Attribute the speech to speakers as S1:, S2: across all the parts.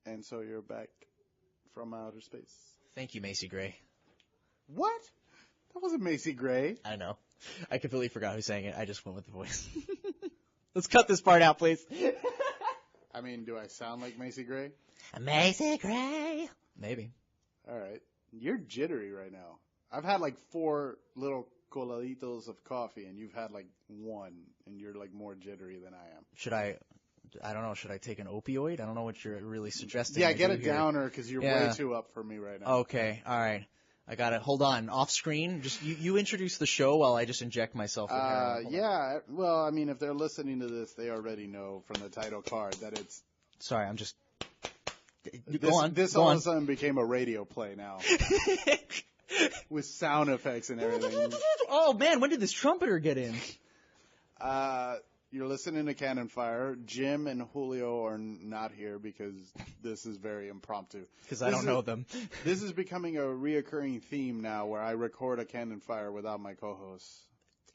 S1: And so you're back from outer space.
S2: Thank you, Macy Gray.
S1: What? That wasn't Macy Gray.
S2: I know. I completely forgot who sang it. I just went with the voice. Let's cut this part out, please.
S1: I mean, do I sound like Macy Gray?
S2: Macy Gray. Maybe.
S1: All right. You're jittery right now. I've had like 4 little coladitos of coffee, and you've had like 1, and you're like more jittery than I am.
S2: Should I don't know, should I take an opioid? I don't know what you're really suggesting.
S1: Yeah, get a downer because you're way too up for me right now.
S2: Okay, all right. I got it. Hold on. Off screen, just you introduce the show while I just inject myself with heroin.
S1: Yeah, well, I mean, if they're listening to this, they already know from the title card that it's...
S2: Sorry, I'm just...
S1: This all of a sudden became a radio play now. With sound effects and everything.
S2: Oh, man, when did this trumpeter get in?
S1: You're listening to Canonfire. Jim and Julio are not here because this is very impromptu.
S2: Because I don't know them.
S1: This is becoming a reoccurring theme now where I record a Canonfire without my co-hosts.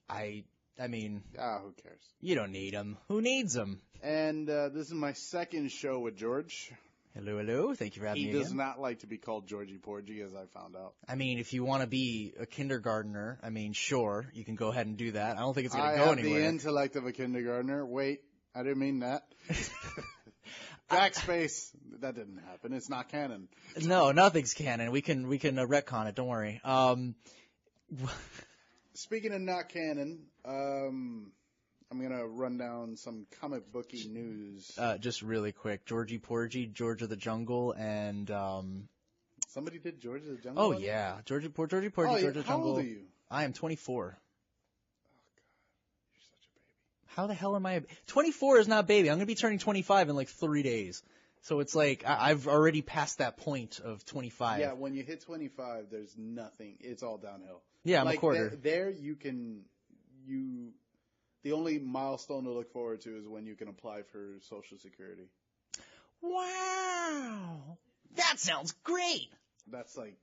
S2: I mean...
S1: who cares?
S2: You don't need them. Who needs them?
S1: And this is my second show with George.
S2: Hello, hello. Thank you for having me
S1: again. He does not like to be called Georgie Porgy, as I found out.
S2: I mean, if you want to be a kindergartner, I mean, sure, you can go ahead and do that. I don't think it's going to go anywhere.
S1: I have the intellect of a kindergartner. Wait, I didn't mean that. Backspace. That didn't happen. It's not canon.
S2: No, nothing's canon. We can retcon it. Don't worry.
S1: Speaking of not canon, I'm going to run down some comic booky news.
S2: Just really quick. Georgie Porgy, George of the Jungle, and...
S1: Somebody did George of the Jungle?
S2: Oh, yeah. Georgie Porgy, George of the Jungle.
S1: How old are you?
S2: I am 24.
S1: Oh, God. You're such a baby.
S2: How the hell am I... 24 is not baby. I'm going to be turning 25 in like 3 days. So it's like, I've already passed that point of 25.
S1: Yeah, when you hit 25, there's nothing. It's all downhill.
S2: Yeah, I'm a quarter.
S1: There you can... The only milestone to look forward to is when you can apply for Social Security.
S2: Wow. That sounds great.
S1: That's like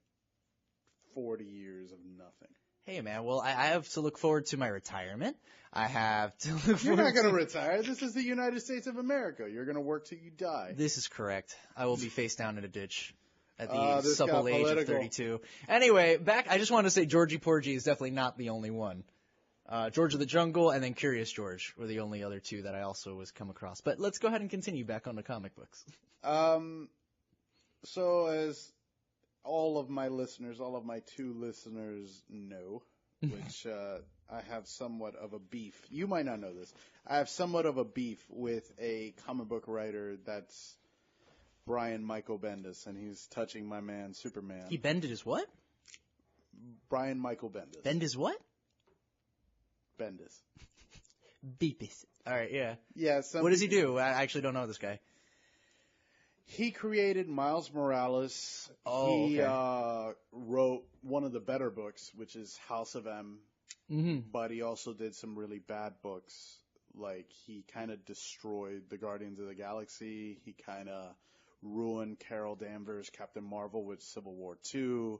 S1: 40 years of nothing.
S2: Hey, man. Well, I have to look forward to my retirement. I have to look forward
S1: You're not going to retire. This is the United States of America. You're going to work till you die.
S2: This is correct. I will be face down in a ditch at the
S1: this
S2: supple
S1: got
S2: age
S1: political.
S2: of 32. Anyway, I just wanted to say Georgie Porgy is definitely not the only one. George of the Jungle and then Curious George were the only other 2 that I also was come across. But let's go ahead and continue back on the comic books.
S1: So as all of my 2 listeners know, which I have somewhat of a beef. You might not know this. I have somewhat of a beef with a comic book writer that's Brian Michael Bendis, and he's touching my man Superman.
S2: He bended his what?
S1: Brian Michael Bendis.
S2: Bendis what?
S1: Bendis.
S2: Beepis. All right, yeah.
S1: Yeah.
S2: What does he do? I actually don't know this guy.
S1: He created Miles Morales.
S2: Oh,
S1: he
S2: okay.
S1: Wrote one of the better books, which is House of M.
S2: Mm-hmm.
S1: But he also did some really bad books. Like, he kind of destroyed the Guardians of the Galaxy. He kind of ruined Carol Danvers' Captain Marvel with Civil War II.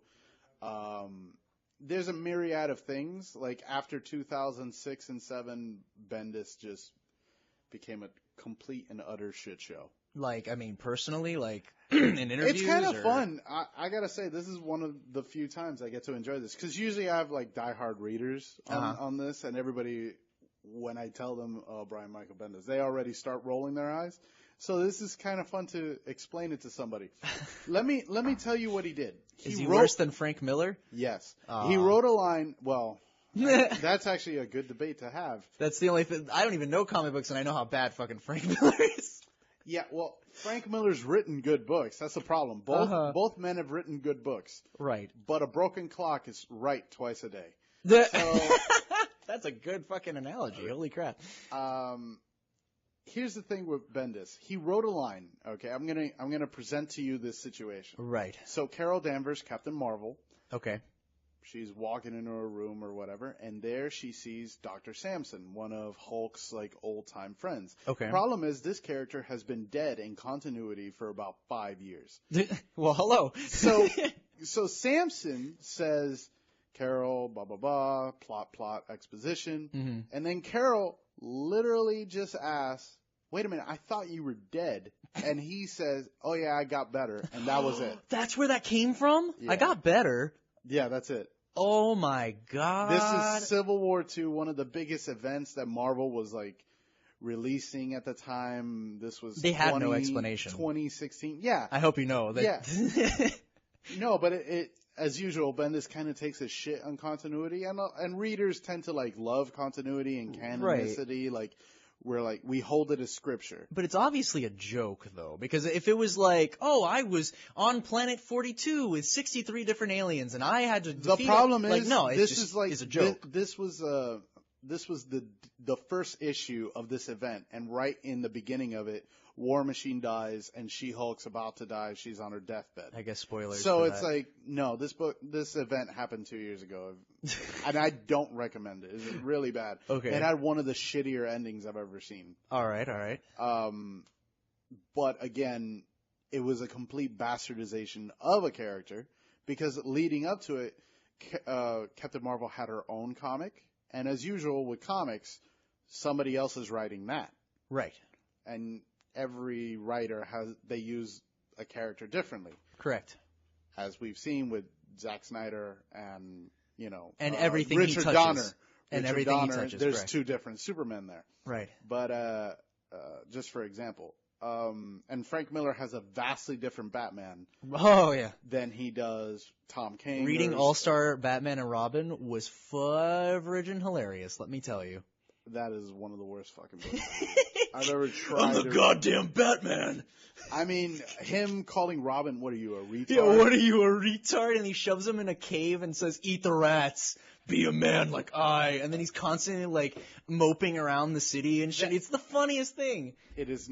S1: There's a myriad of things. Like, after 2006 and 2007, Bendis just became a complete and utter shit show.
S2: Like, I mean, personally, like, in interviews?
S1: It's kind of fun. I gotta say, this is one of the few times I get to enjoy this. Because usually I have, like, diehard readers on this, and everybody, when I tell them, Brian Michael Bendis, they already start rolling their eyes. So this is kind of fun to explain it to somebody. Let me tell you what he did.
S2: Is he worse than Frank Miller?
S1: Yes. He wrote a line, well... that's actually a good debate to have.
S2: That's the only thing. I don't even know comic books, and I know how bad fucking Frank Miller is.
S1: Yeah, well, Frank Miller's written good books. That's the problem. Both men have written good books.
S2: Right.
S1: But a broken clock is right twice a day.
S2: So, that's a good fucking analogy. Holy crap.
S1: Here's the thing with Bendis. He wrote a line. Okay, I'm gonna present to you this situation.
S2: Right.
S1: So Carol Danvers, Captain Marvel.
S2: Okay.
S1: She's walking into a room or whatever, and there she sees Dr. Samson, one of Hulk's, like, old-time friends.
S2: Okay.
S1: The problem is this character has been dead in continuity for about 5 years.
S2: Well, hello.
S1: So Samson says, Carol, blah, blah, blah, plot, exposition.
S2: Mm-hmm.
S1: And then Carol literally just asks, wait a minute, I thought you were dead. And he says, oh yeah, I got better. And that was it.
S2: That's where that came from?
S1: Yeah.
S2: I got better.
S1: Yeah, that's it.
S2: Oh my god.
S1: This is Civil War II, one of the biggest events that Marvel was like releasing at the time. This was
S2: They had no explanation.
S1: 2016. Yeah.
S2: I hope you know that.
S1: Yeah. No, but it as usual, Bendis kind of takes a shit on continuity, and readers tend to like love continuity and canonicity. Like we hold it as scripture.
S2: But it's obviously a joke, though, because if it was like, oh, I was on planet 42 with 63 different aliens, and I had to defeat
S1: the problem is,
S2: like, no,
S1: it's
S2: a joke.
S1: This was the first issue of this event, and right in the beginning of it, War Machine dies, and She-Hulk's about to die. She's on her deathbed.
S2: I guess spoilers.
S1: So
S2: for
S1: it's
S2: that.
S1: like, no, this event happened 2 years ago, and I don't recommend it. It's really bad.
S2: Okay.
S1: It had one of the shittier endings I've ever seen.
S2: All right.
S1: But again, it was a complete bastardization of a character, because leading up to it, Captain Marvel had her own comic, and as usual with comics, somebody else is writing that.
S2: Right.
S1: And every writer they use a character differently.
S2: Correct.
S1: As we've seen with Zack Snyder and,
S2: and everything
S1: Richard
S2: he touches.
S1: Donner.
S2: And
S1: Richard
S2: everything
S1: Donner,
S2: he touches.
S1: there's
S2: correct.
S1: two different Supermen there.
S2: Right.
S1: But, just for example, and Frank Miller has a vastly different Batman.
S2: Oh, yeah.
S1: Than he does Tom King.
S2: Reading All-Star Batman and Robin was friggin' hilarious, let me tell you.
S1: That is one of the worst fucking books I've ever tried.
S2: I'm the goddamn Batman.
S1: I mean, him calling Robin, what are you, a retard?
S2: Yeah, what are you, a retard? And he shoves him in a cave and says, eat the rats, be a man like I. And then he's constantly, like, moping around the city and shit. It's the funniest thing.
S1: It is...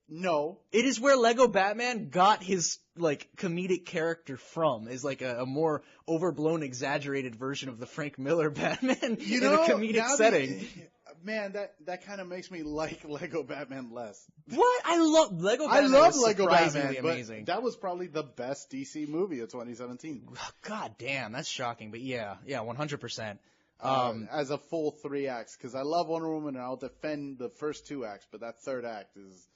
S1: No.
S2: It is where Lego Batman got his, like, comedic character from, is like a more overblown, exaggerated version of the Frank Miller Batman in a comedic setting.
S1: Man, that kind of makes me like Lego Batman less.
S2: What? I love Lego Batman.
S1: I love Lego Batman,
S2: amazing.
S1: But that was probably the best DC movie of 2017.
S2: God damn, that's shocking. But yeah, 100%.
S1: As a full 3 acts, because I love Wonder Woman and I'll defend the first 2 acts, but that third act is...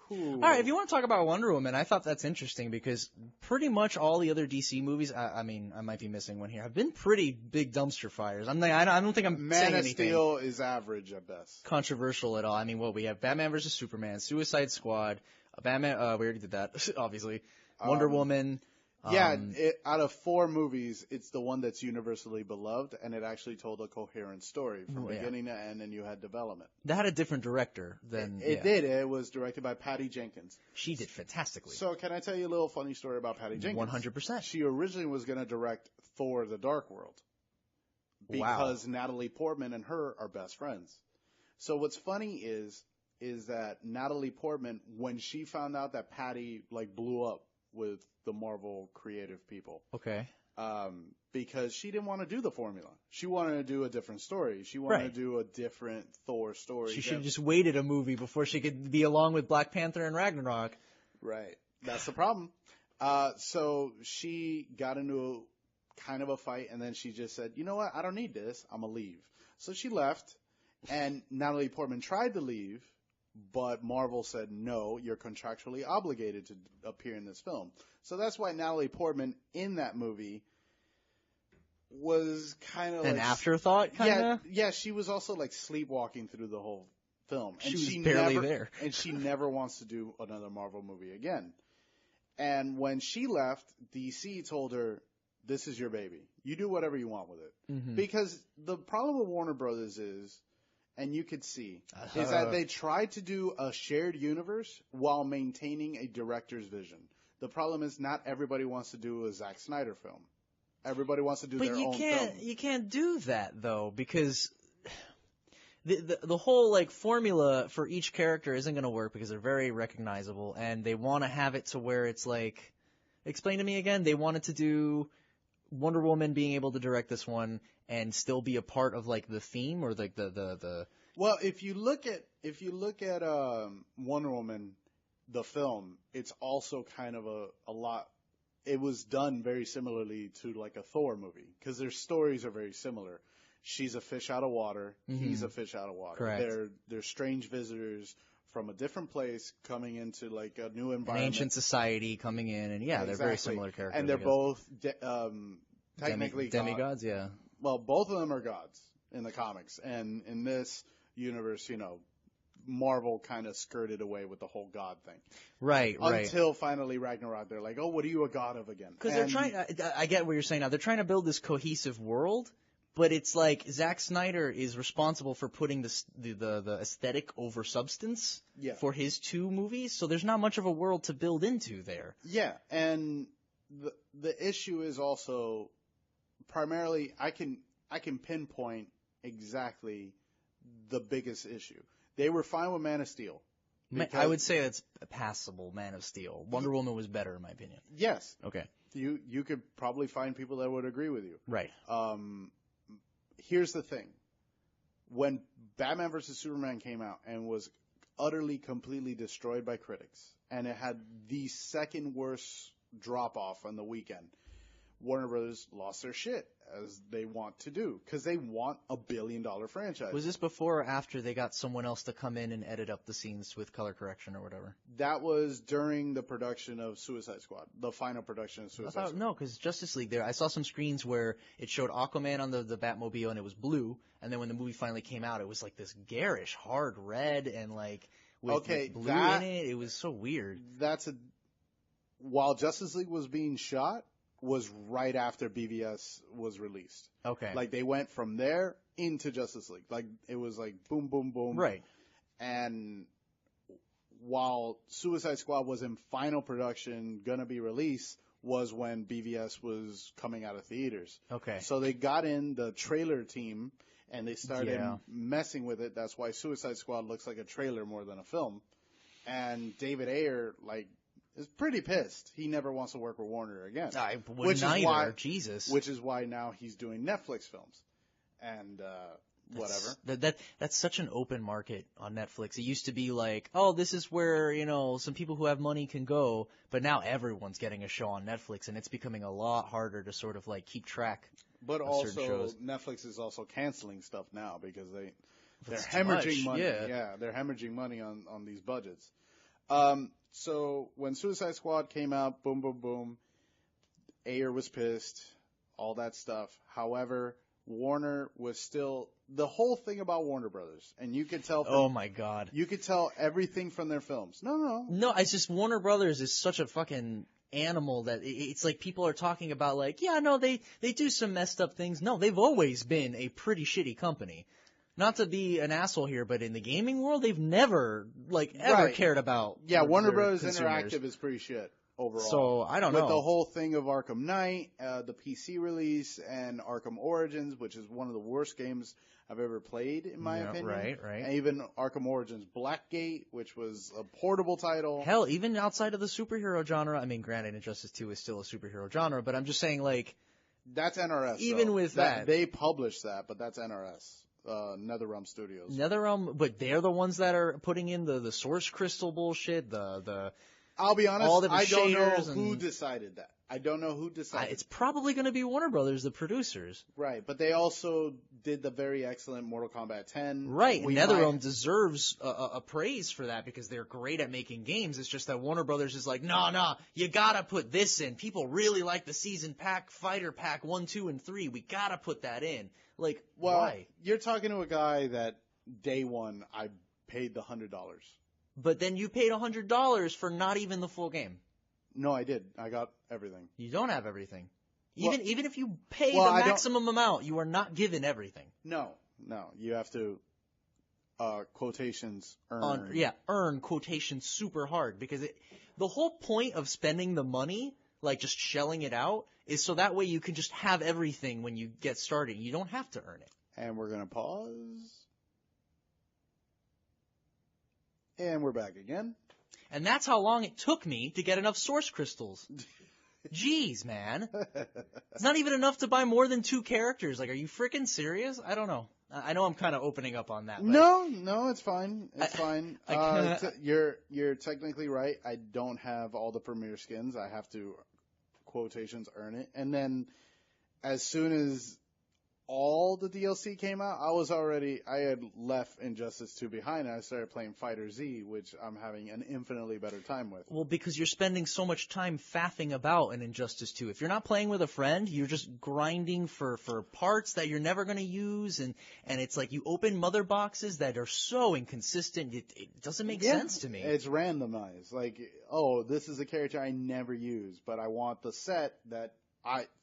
S2: All right, if you want to talk about Wonder Woman, I thought that's interesting because pretty much all the other DC movies, I mean, I might be missing one here, have been pretty big dumpster fires. I don't think I'm saying anything.
S1: Man of Steel is average at best.
S2: Controversial at all. I mean, we have Batman vs. Superman, Suicide Squad, Batman, we already did that, obviously, Wonder Woman.
S1: Out of 4 movies, it's the one that's universally beloved, and it actually told a coherent story from beginning to end, and you had development.
S2: That had a different director than...
S1: It did. It was directed by Patty Jenkins.
S2: She did fantastically.
S1: So can I tell you a little funny story about Patty Jenkins?
S2: 100%.
S1: She originally was going to direct Thor: The Dark World. Because Natalie Portman and her are best friends. So what's funny is that Natalie Portman, when she found out that Patty, like, blew up with the Marvel creative people.
S2: Okay.
S1: Because she didn't want to do the formula. She wanted to do a different story. She wanted to do a different Thor story.
S2: She should have just waited a movie before she could be along with Black Panther and Ragnarok.
S1: Right. That's the problem. So she got into kind of a fight, and then she just said, you know what? I don't need this. I'm going to leave. So she left, and Natalie Portman tried to leave, but Marvel said, no, you're contractually obligated to appear in this film. So that's why Natalie Portman in that movie was kind of
S2: an afterthought, kind of?
S1: Yeah, she was also like sleepwalking through the whole film. And
S2: she was barely there.
S1: And she never wants to do another Marvel movie again. And when she left, DC told her, this is your baby. You do whatever you want with it. Mm-hmm. Because the problem with Warner Brothers is, and you could see, is that they tried to do a shared universe while maintaining a director's vision. The problem is not everybody wants to do a Zack Snyder film. Everybody wants to do their own film.
S2: You can't do that, though, because the whole, like, formula for each character isn't going to work because they're very recognizable, and they want to have it to where it's like, explain to me again, they wanted to do Wonder Woman being able to direct this one and still be a part of, like, the theme or like the
S1: Well, if you look at Wonder Woman, the film, it's also kind of a lot. It was done very similarly to like a Thor movie because their stories are very similar. she's a fish out of water. He's a fish out of water.
S2: Correct.
S1: They're strange visitors from a different place coming into like a new
S2: An
S1: environment.
S2: ancient society coming in, and they're very similar characters.
S1: And they're both technically
S2: demigods. Yeah.
S1: Well, both of them are gods in the comics, and in this universe, Marvel kind of skirted away with the whole god thing.
S2: Right.
S1: Until finally Ragnarok, they're like, oh, what are you a god of again?
S2: Because they're trying. I get what you're saying now. They're trying to build this cohesive world, but it's like Zack Snyder is responsible for putting the aesthetic over substance for his 2 movies. So there's not much of a world to build into there.
S1: Yeah, and the issue is also primarily I can pinpoint exactly the biggest issue. They were fine with Man of Steel.
S2: I would say that's a passable Man of Steel. Wonder Woman was better, in my opinion.
S1: Yes.
S2: Okay.
S1: You could probably find people that would agree with you.
S2: Right.
S1: Here's the thing. When Batman vs. Superman came out and was utterly, completely destroyed by critics, and it had the second worst drop-off on the weekend, Warner Brothers lost their shit, as they want to do, because they want a billion-dollar franchise.
S2: Was this before or after they got someone else to come in and edit up the scenes with color correction or whatever?
S1: That was during the production of Suicide Squad, the final production of Suicide Squad.
S2: No, because Justice League I saw some screens where it showed Aquaman on the Batmobile and it was blue, and then when the movie finally came out, it was like this garish, hard red and like with blue in it. It was so weird.
S1: While Justice League was being shot, was right after BVS was released.
S2: Okay.
S1: Like, they went from there into Justice League. Like, it was like boom, boom, boom.
S2: Right.
S1: And while Suicide Squad was in final production, gonna be released, was when BVS was coming out of theaters.
S2: Okay.
S1: So they got in the trailer team, and they started messing with it. That's why Suicide Squad looks like a trailer more than a film. And David Ayer, is pretty pissed. He never wants to work with Warner again.
S2: I wouldn't either. Jesus.
S1: Which is why now he's doing Netflix films. And whatever.
S2: That's such an open market on Netflix. It used to be like, oh, this is where, some people who have money can go. But now everyone's getting a show on Netflix, and it's becoming a lot harder to sort of keep track
S1: but
S2: of
S1: also,
S2: certain shows.
S1: Netflix is also canceling stuff now because they're hemorrhaging money. Yeah, they're hemorrhaging money on these budgets. So when Suicide Squad came out, boom, boom, boom, Ayer was pissed, all that stuff. However, Warner was still the whole thing about Warner Brothers, and you could tell.
S2: Oh my God!
S1: You could tell everything from their films.
S2: No. It's just Warner Brothers is such a fucking animal that it's like people are talking about they do some messed up things. No, they've always been a pretty shitty company. Not to be an asshole here, but in the gaming world, they've never, ever cared about.
S1: Yeah, Warner Bros. Interactive is pretty shit overall.
S2: So, I don't know.
S1: With the whole thing of Arkham Knight, the PC release, and Arkham Origins, which is one of the worst games I've ever played, in my opinion.
S2: Right.
S1: And even Arkham Origins Blackgate, which was a portable title.
S2: Hell, even outside of the superhero genre, I mean, granted, Injustice 2 is still a superhero genre, but I'm just saying,
S1: That's NRS,
S2: even with that.
S1: They publish that, but that's NRS. NetherRealm Studios.
S2: NetherRealm, but they're the ones that are putting in the source crystal bullshit,
S1: I'll be honest, I don't know who
S2: and,
S1: decided that. I don't know who decided.
S2: It's probably going to be Warner Brothers, the producers.
S1: Right, but they also did the very excellent Mortal Kombat 10.
S2: Right, and NetherRealm deserves a praise for that because they're great at making games. It's just that Warner Brothers is like, no, you gotta put this in. People really like the season pack, fighter pack 1, 2, and 3. We gotta put that in. Why?
S1: You're talking to a guy that day one I paid the $100.
S2: But then you paid $100 for not even the full game.
S1: No, I did. I got everything.
S2: You don't have everything. Even if you pay the maximum amount, you are not given everything.
S1: No. You have to quotations earn.
S2: Earn quotations super hard because the whole point of spending the money, just shelling it out, is so that way you can just have everything when you get started. You don't have to earn it.
S1: And we're going to pause. And we're back again.
S2: And that's how long it took me to get enough source crystals. Jeez, man. It's not even enough to buy more than 2 characters. Are you freaking serious? I don't know. I know I'm kind of opening up on that.
S1: No, it's fine. It's fine. You're technically right. I don't have all the premier skins. I have to quotations earn it. And then as soon as all the DLC came out, I had left Injustice 2 behind, and I started playing Fighter Z, which I'm having an infinitely better time with.
S2: Well, because you're spending so much time faffing about in Injustice 2. If you're not playing with a friend, you're just grinding for parts that you're never going to use, and it's like you open mother boxes that are so inconsistent, it doesn't make sense to me.
S1: It's randomized. Like, this is a character I never use, but I want the set that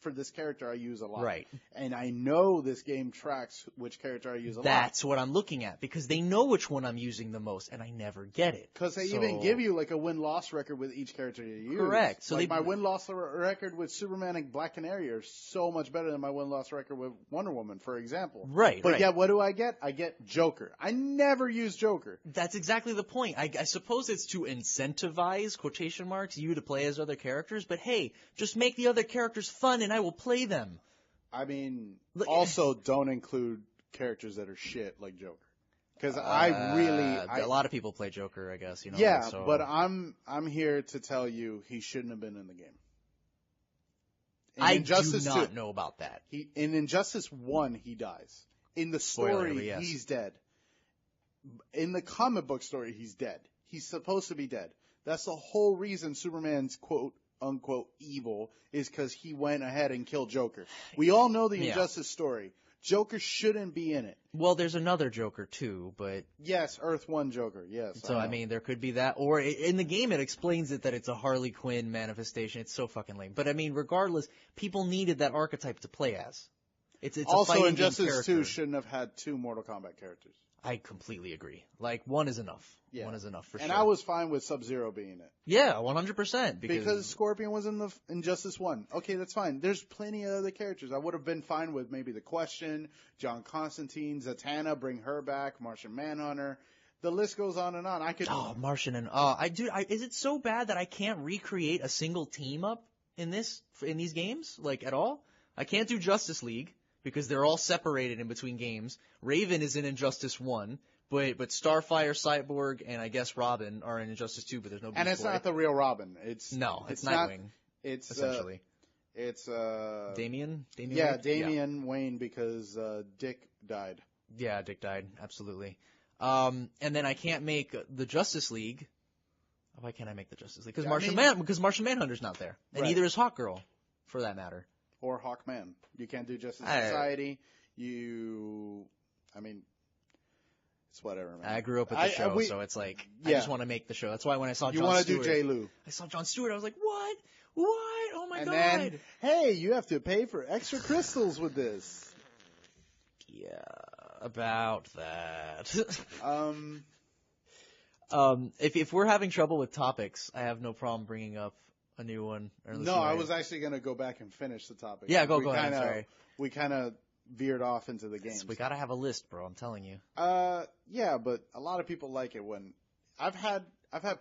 S1: for this character I use a lot.
S2: Right.
S1: And I know this game tracks which character I use a lot.
S2: That's what I'm looking at, because they know which one I'm using the most, and I never get it.
S1: Because they even give you like a win-loss record with each character you use.
S2: Correct. So
S1: like my win-loss record with Superman and Black Canary are so much better than my win-loss record with Wonder Woman, for example.
S2: Right.
S1: But yeah, what do I get? I get Joker. I never use Joker.
S2: That's exactly the point. I suppose it's to incentivize, quotation marks, you to play as other characters, but hey, just make the other characters fun and I will play them.
S1: I mean, also don't include characters that are shit like Joker. Because a
S2: lot of people play Joker, I guess.
S1: Yeah,
S2: so.
S1: But I'm here to tell you he shouldn't have been in the game.
S2: I do not know about that.
S1: In Injustice 1, he dies. In the story, he's dead. In the comic book story, he's dead. He's supposed to be dead. That's the whole reason Superman's quote unquote evil is because he went ahead and killed Joker. We all know the Injustice story. Joker shouldn't be in it.
S2: Well, there's another Joker too, but
S1: yes, Earth 1 Joker. Yes.
S2: So I mean, there could be that, or in the game it explains it that it's a Harley Quinn manifestation. It's so fucking lame. But I mean, regardless, people needed that archetype to play as. It's
S1: also Injustice 2 shouldn't have had 2 Mortal Kombat characters.
S2: I completely agree. Like, one is enough.
S1: Yeah.
S2: One is enough for sure.
S1: And I was fine with Sub-Zero being it.
S2: Yeah, 100%.
S1: Because Scorpion was in the Injustice 1. Okay, that's fine. There's plenty of other characters. I would have been fine with maybe The Question, John Constantine, Zatanna, bring her back, Martian Manhunter. The list goes on and on.
S2: Martian and is it so bad that I can't recreate a single team up in these games, like, at all? I can't do Justice League, because they're all separated in between games. Raven is in Injustice 1, but Starfire, Cyborg, and I guess Robin are in Injustice 2, but there's no Beast
S1: And it's
S2: Boy.
S1: not the real Robin. It's
S2: Nightwing.
S1: It's
S2: essentially.
S1: It's
S2: Damian?
S1: Yeah, Damian Wayne, because Dick died.
S2: Yeah, Dick died, absolutely. And then I can't make the Justice League. Why can't I make the Justice League? Because Martian Manhunter's not there. And neither is Hawkgirl, for that matter.
S1: Or Hawkman. You can't do Justice Society. It's whatever, man.
S2: I grew up with the show, so it's like, I just want to make the show. That's why when I saw Jon Stewart.
S1: You want to do J-Lou.
S2: I saw Jon Stewart, I was like, what? Oh my God.
S1: Then, hey, you have to pay for extra crystals with this.
S2: Yeah, about that. If we're having trouble with topics, I have no problem bringing up a new one.
S1: No, I was actually going to go back and finish the topic.
S2: Yeah, go ahead. Sorry.
S1: We kind of veered off into the games.
S2: We got to have a list, bro. I'm telling you.
S1: Yeah, but a lot of people like it when I've had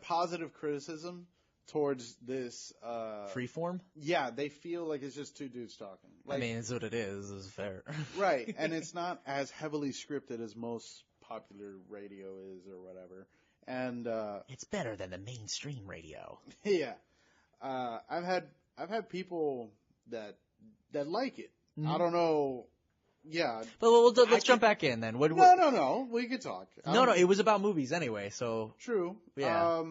S1: positive criticism towards this.
S2: Freeform?
S1: Yeah, they feel like it's just two dudes talking.
S2: Like, I mean, it's what it is. It's fair.
S1: Right, and it's not as heavily scripted as most popular radio is or whatever. And
S2: it's better than the mainstream radio.
S1: Yeah. I've had people that like it.
S2: Mm-hmm.
S1: I don't know. Yeah.
S2: But let's jump back in then.
S1: No. We could talk.
S2: No. It was about movies anyway. So
S1: true.
S2: Yeah.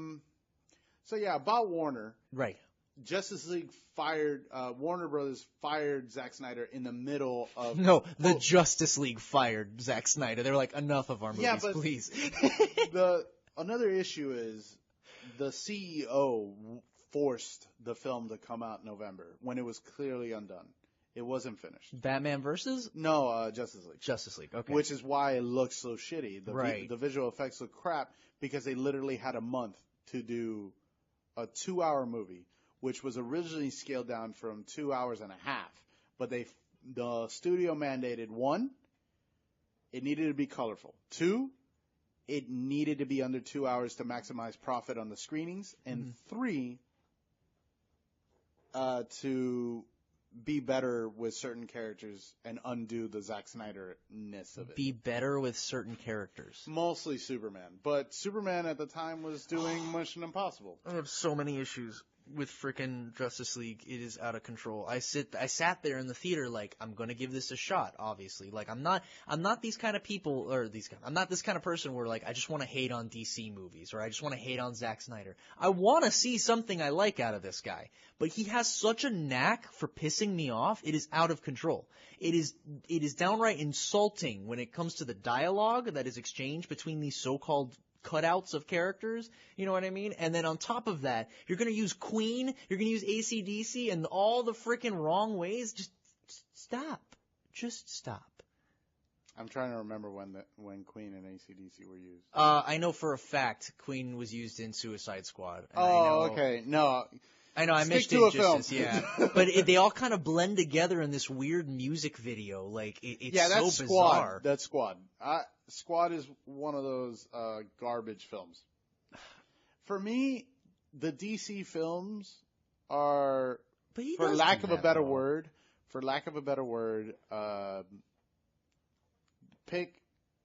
S1: About Warner.
S2: Right.
S1: Justice League fired. Warner Brothers fired Zack Snyder in the middle of.
S2: No, the Justice League fired Zack Snyder. They were like, enough of our movies, please.
S1: Another issue is the CEO forced the film to come out in November when it was clearly undone. It wasn't finished.
S2: Batman versus?
S1: No, Justice League.
S2: Justice League, okay.
S1: Which is why it looks so shitty.
S2: Right.
S1: The visual effects look crap because they literally had a month to do a 2-hour movie, which was originally scaled down from 2 hours and a half. But the studio mandated, 1, it needed to be colorful. 2, it needed to be under 2 hours to maximize profit on the screenings. And 3, to be better with certain characters and undo the Zack Snyder-ness of it.
S2: Be better with certain characters.
S1: Mostly Superman. But Superman at the time was doing Mission Impossible.
S2: I have so many issues. with frickin' Justice League. It is out of control. I sat there in the theater like, I'm gonna give this a shot, obviously. Like, I'm not these kind of people, I'm not this kind of person where like, I just wanna hate on DC movies, or I just wanna hate on Zack Snyder. I wanna see something I like out of this guy. But he has such a knack for pissing me off, it is out of control. It is downright insulting when it comes to the dialogue that is exchanged between these so-called cutouts of characters, you know what I mean? And then on top of that, you're going to use Queen, you're going to use AC/DC, and all the freaking wrong ways. Just stop. Just stop.
S1: I'm trying to remember when Queen and AC/DC were used.
S2: I know for a fact Queen was used in Suicide Squad.
S1: Okay. No.
S2: I know, I missed it just, yeah. But they all kind of blend together in this weird music video. Like, it's
S1: that's
S2: so
S1: Squad.
S2: bizarre.
S1: That's Squad. Squad is one of those garbage films. For me, the DC films are, for lack of a better word, pick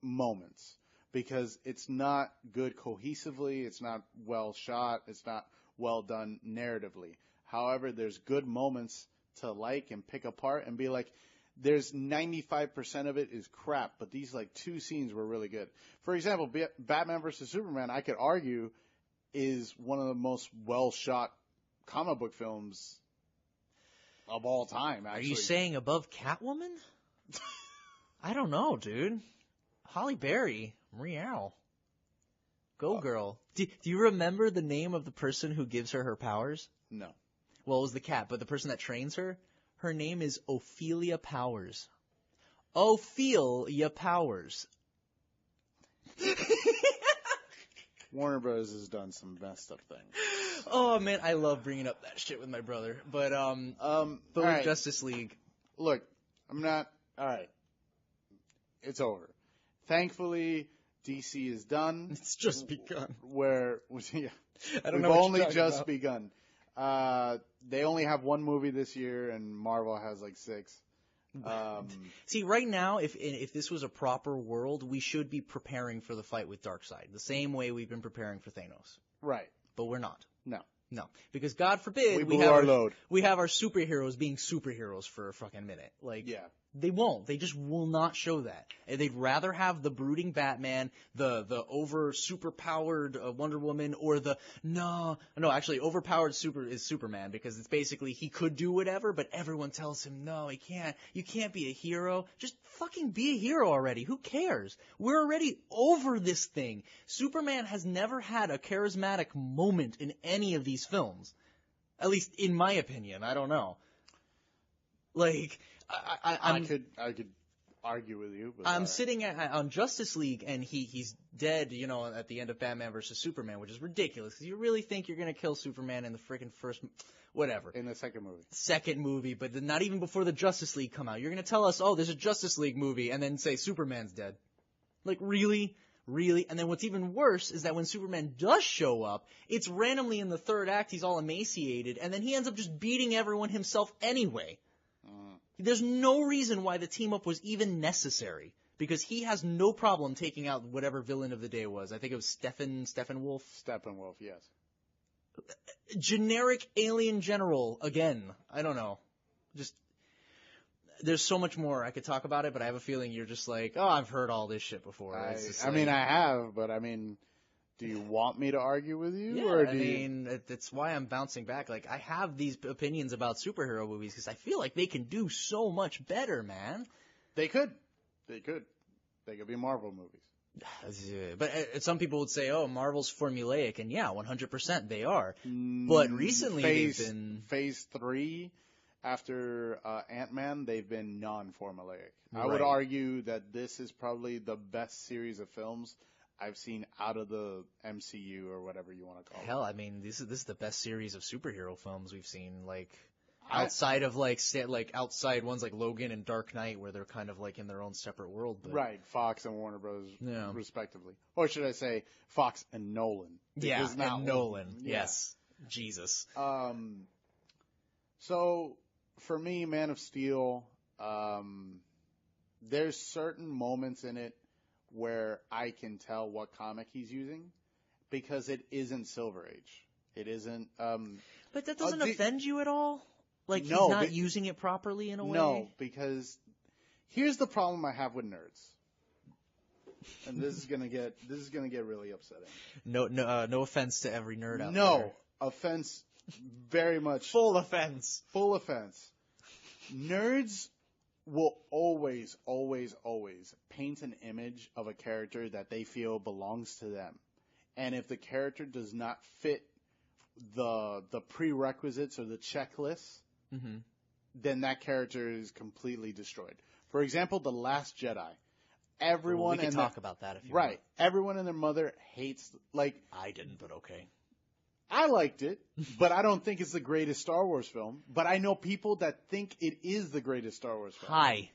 S1: moments. Because it's not good cohesively, it's not well shot, it's not well done narratively. However, there's good moments to like and pick apart and be like, there's 95% of it is crap, but these like 2 scenes were really good. For example, Batman vs. Superman, I could argue, is one of the most well shot comic book films of all time, actually.
S2: Are you saying above Catwoman? I don't know, dude. Halle Berry, meow. Go girl. Do you remember the name of the person who gives her powers?
S1: No.
S2: Well, it was the cat, but the person that trains her, her name is Ophelia Powers. Ophelia Powers.
S1: Warner Bros. Has done some messed up things.
S2: Oh man, I love bringing up that shit with my brother. But with
S1: right.
S2: Justice League.
S1: Look, I'm not. All right, it's over. Thankfully, DC is done.
S2: It's just begun.
S1: Yeah,
S2: I don't
S1: we've
S2: know
S1: only just begun. They only have 1 movie this year, and Marvel has like 6.
S2: See, right now, if this was a proper world, we should be preparing for the fight with Darkseid, the same way we've been preparing for Thanos.
S1: Right.
S2: But we're not.
S1: No.
S2: Because God forbid
S1: we have our load.
S2: We have our superheroes being superheroes for a fucking minute. Like,
S1: yeah.
S2: They won't. They just will not show that. They'd rather have the brooding Batman, the over superpowered Wonder Woman, or actually overpowered Superman, because it's basically he could do whatever, but everyone tells him no, he can't. You can't be a hero. Just fucking be a hero already. Who cares? We're already over this thing. Superman has never had a charismatic moment in any of these films. At least in my opinion. I don't know. Like, I
S1: could argue with you. But
S2: I'm sitting on Justice League, and he's dead, at the end of Batman vs. Superman, which is ridiculous, because you really think you're going to kill Superman in the freaking first, whatever.
S1: In the second movie.
S2: Second movie, but not even before the Justice League come out. You're going to tell us, oh, there's a Justice League movie, and then say Superman's dead. Like, really? Really? And then what's even worse is that when Superman does show up, it's randomly in the third act, he's all emaciated, and then he ends up just beating everyone himself anyway. There's no reason why the team-up was even necessary, because he has no problem taking out whatever villain of the day was. I think it was Steppenwolf.
S1: Steppenwolf, yes.
S2: Generic alien general, again. I don't know. Just, there's so much more I could talk about it, but I have a feeling you're just like, oh, I've heard all this shit before.
S1: I have, but do you want me to argue with you?
S2: Yeah, that's why I'm bouncing back. Like, I have these opinions about superhero movies because I feel like they can do so much better, man.
S1: They could. They could be Marvel movies.
S2: But some people would say, oh, Marvel's formulaic, and yeah, 100% they are. But recently they've been...
S1: Phase 3, after Ant-Man, they've been non-formulaic.
S2: Right.
S1: I would argue that this is probably the best series of films I've seen out of the MCU or whatever you want to call it.
S2: Hell, this is the best series of superhero films we've seen. Like, outside of outside ones like Logan and Dark Knight, where they're kind of like in their own separate world. But...
S1: Right, Fox and Warner Bros. Yeah. Respectively, or should I say Fox and Nolan?
S2: Yeah, and Nolan. Yeah. Yes, Jesus.
S1: So for me, Man of Steel, there's certain moments in it where I can tell what comic he's using, because it isn't Silver Age. It isn't.
S2: But that doesn't
S1: the-
S2: offend you at all? Like,
S1: No,
S2: he's not
S1: but-
S2: using it properly in a way?
S1: No, because here's the problem I have with nerds. And this is gonna get really upsetting.
S2: No offense to every nerd out there.
S1: No offense, very much
S2: Full offense.
S1: full offense. Nerds will always, always, always paint an image of a character that they feel belongs to them. And if the character does not fit the prerequisites or the checklist,
S2: Mm-hmm.
S1: then that character is completely destroyed. For example, The Last Jedi. Everyone
S2: we can
S1: and
S2: talk about that if you
S1: right. Everyone and their mother hates. Like,
S2: I didn't, but okay.
S1: I liked it, but I don't think it's the greatest Star Wars film. But I know people that think it is the greatest Star Wars film.
S2: Hi.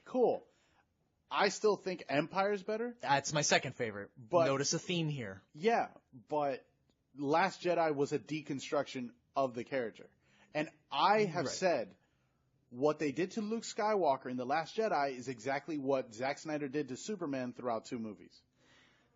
S1: Cool. I still think Empire's better.
S2: That's my second favorite.
S1: But-
S2: Notice a theme here.
S1: Yeah, but Last Jedi was a deconstruction of the character. And I have
S2: Right.
S1: said what they did to Luke Skywalker in The Last Jedi is exactly what Zack Snyder did to Superman throughout 2 movies.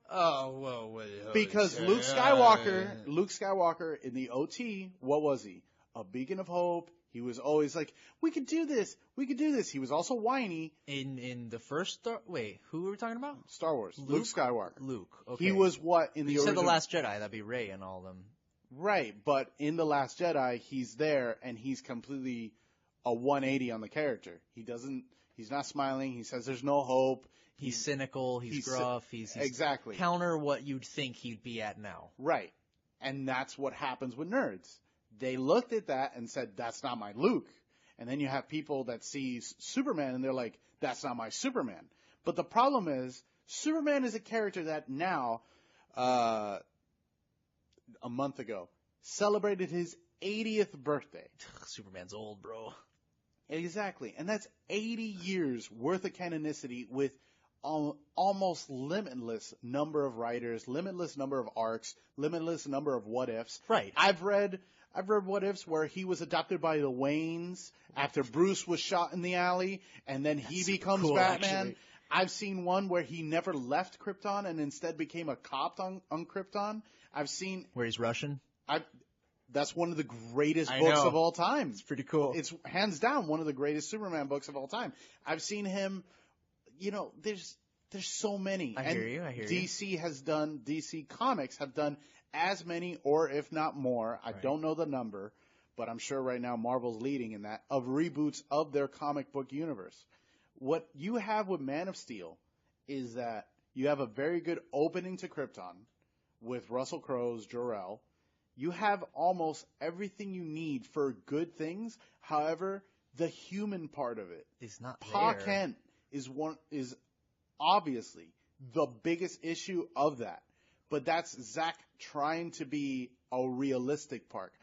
S2: Oh, whoa, wait.
S1: Because Luke Skywalker in the OT, what was he? A beacon of hope. He was always like, we could do this. We could do this. He was also whiny.
S2: In the first wait, who were we talking about?
S1: Star Wars. Luke Skywalker.
S2: Luke. Okay.
S1: He was what in the
S2: You said
S1: original?
S2: The Last Jedi. That'd be Rey and all of them.
S1: Right, but in The Last Jedi, he's there and he's completely a 180 on the character. He's not smiling. He says there's no hope.
S2: He's cynical. He's gruff. He's
S1: exactly
S2: counter what you'd think he'd be at now.
S1: right. And that's what happens with nerds. They looked at that and said, that's not my Luke. And then you have people that see Superman and they're like, that's not my Superman. But the problem is, Superman is a character that now, a month ago, celebrated his 80th birthday.
S2: Superman's old, bro.
S1: Exactly. And that's 80 years worth of canonicity with almost limitless number of writers, limitless number of arcs, limitless number of what ifs.
S2: Right.
S1: I've read what ifs where he was adopted by the Waynes after Bruce was shot in the alley and then he becomes
S2: cool,
S1: Batman.
S2: actually.
S1: I've seen one where he never left Krypton and instead became a cop on Krypton. I've seen
S2: Where he's Russian.
S1: that's one of the greatest
S2: I
S1: books
S2: know.
S1: of all time.
S2: It's pretty cool.
S1: It's hands down one of the greatest Superman books of all time. I've seen him, there's so many.
S2: I hear you.
S1: DC Comics have done as many or if not more. I don't know the number, but I'm sure right now Marvel's leading in that of reboots of their comic book universe. What you have with Man of Steel is that you have a very good opening to Krypton with Russell Crowe's Jor-El. You have almost everything you need for good things. However, the human part of it,
S2: He's not
S1: Pa
S2: there.
S1: Kent is obviously the biggest issue of that. But that's Zack trying to be a realistic part.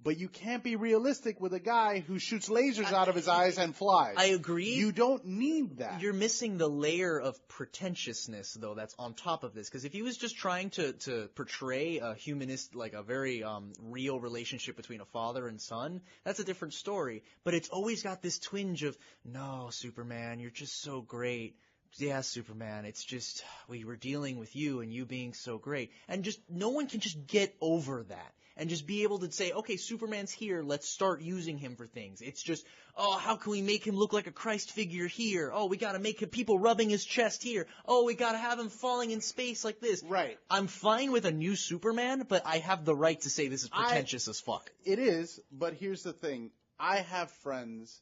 S1: But you can't be realistic with a guy who shoots lasers out of his eyes and flies.
S2: I agree.
S1: You don't need that.
S2: You're missing the layer of pretentiousness, though, that's on top of this. Because if he was just trying to portray a humanist, like a very real relationship between a father and son, that's a different story. But it's always got this twinge of, no, Superman, you're just so great. Yeah, Superman, it's just, we were dealing with you and you being so great. And just, no one can just get over that. And just be able to say, okay, Superman's here, let's start using him for things. It's just, oh, how can we make him look like a Christ figure here? Oh, we gotta make people rubbing his chest here. Oh, we gotta have him falling in space like this.
S1: Right.
S2: I'm fine with a new Superman, but I have the right to say this is pretentious as fuck.
S1: It is, but here's the thing. I have friends.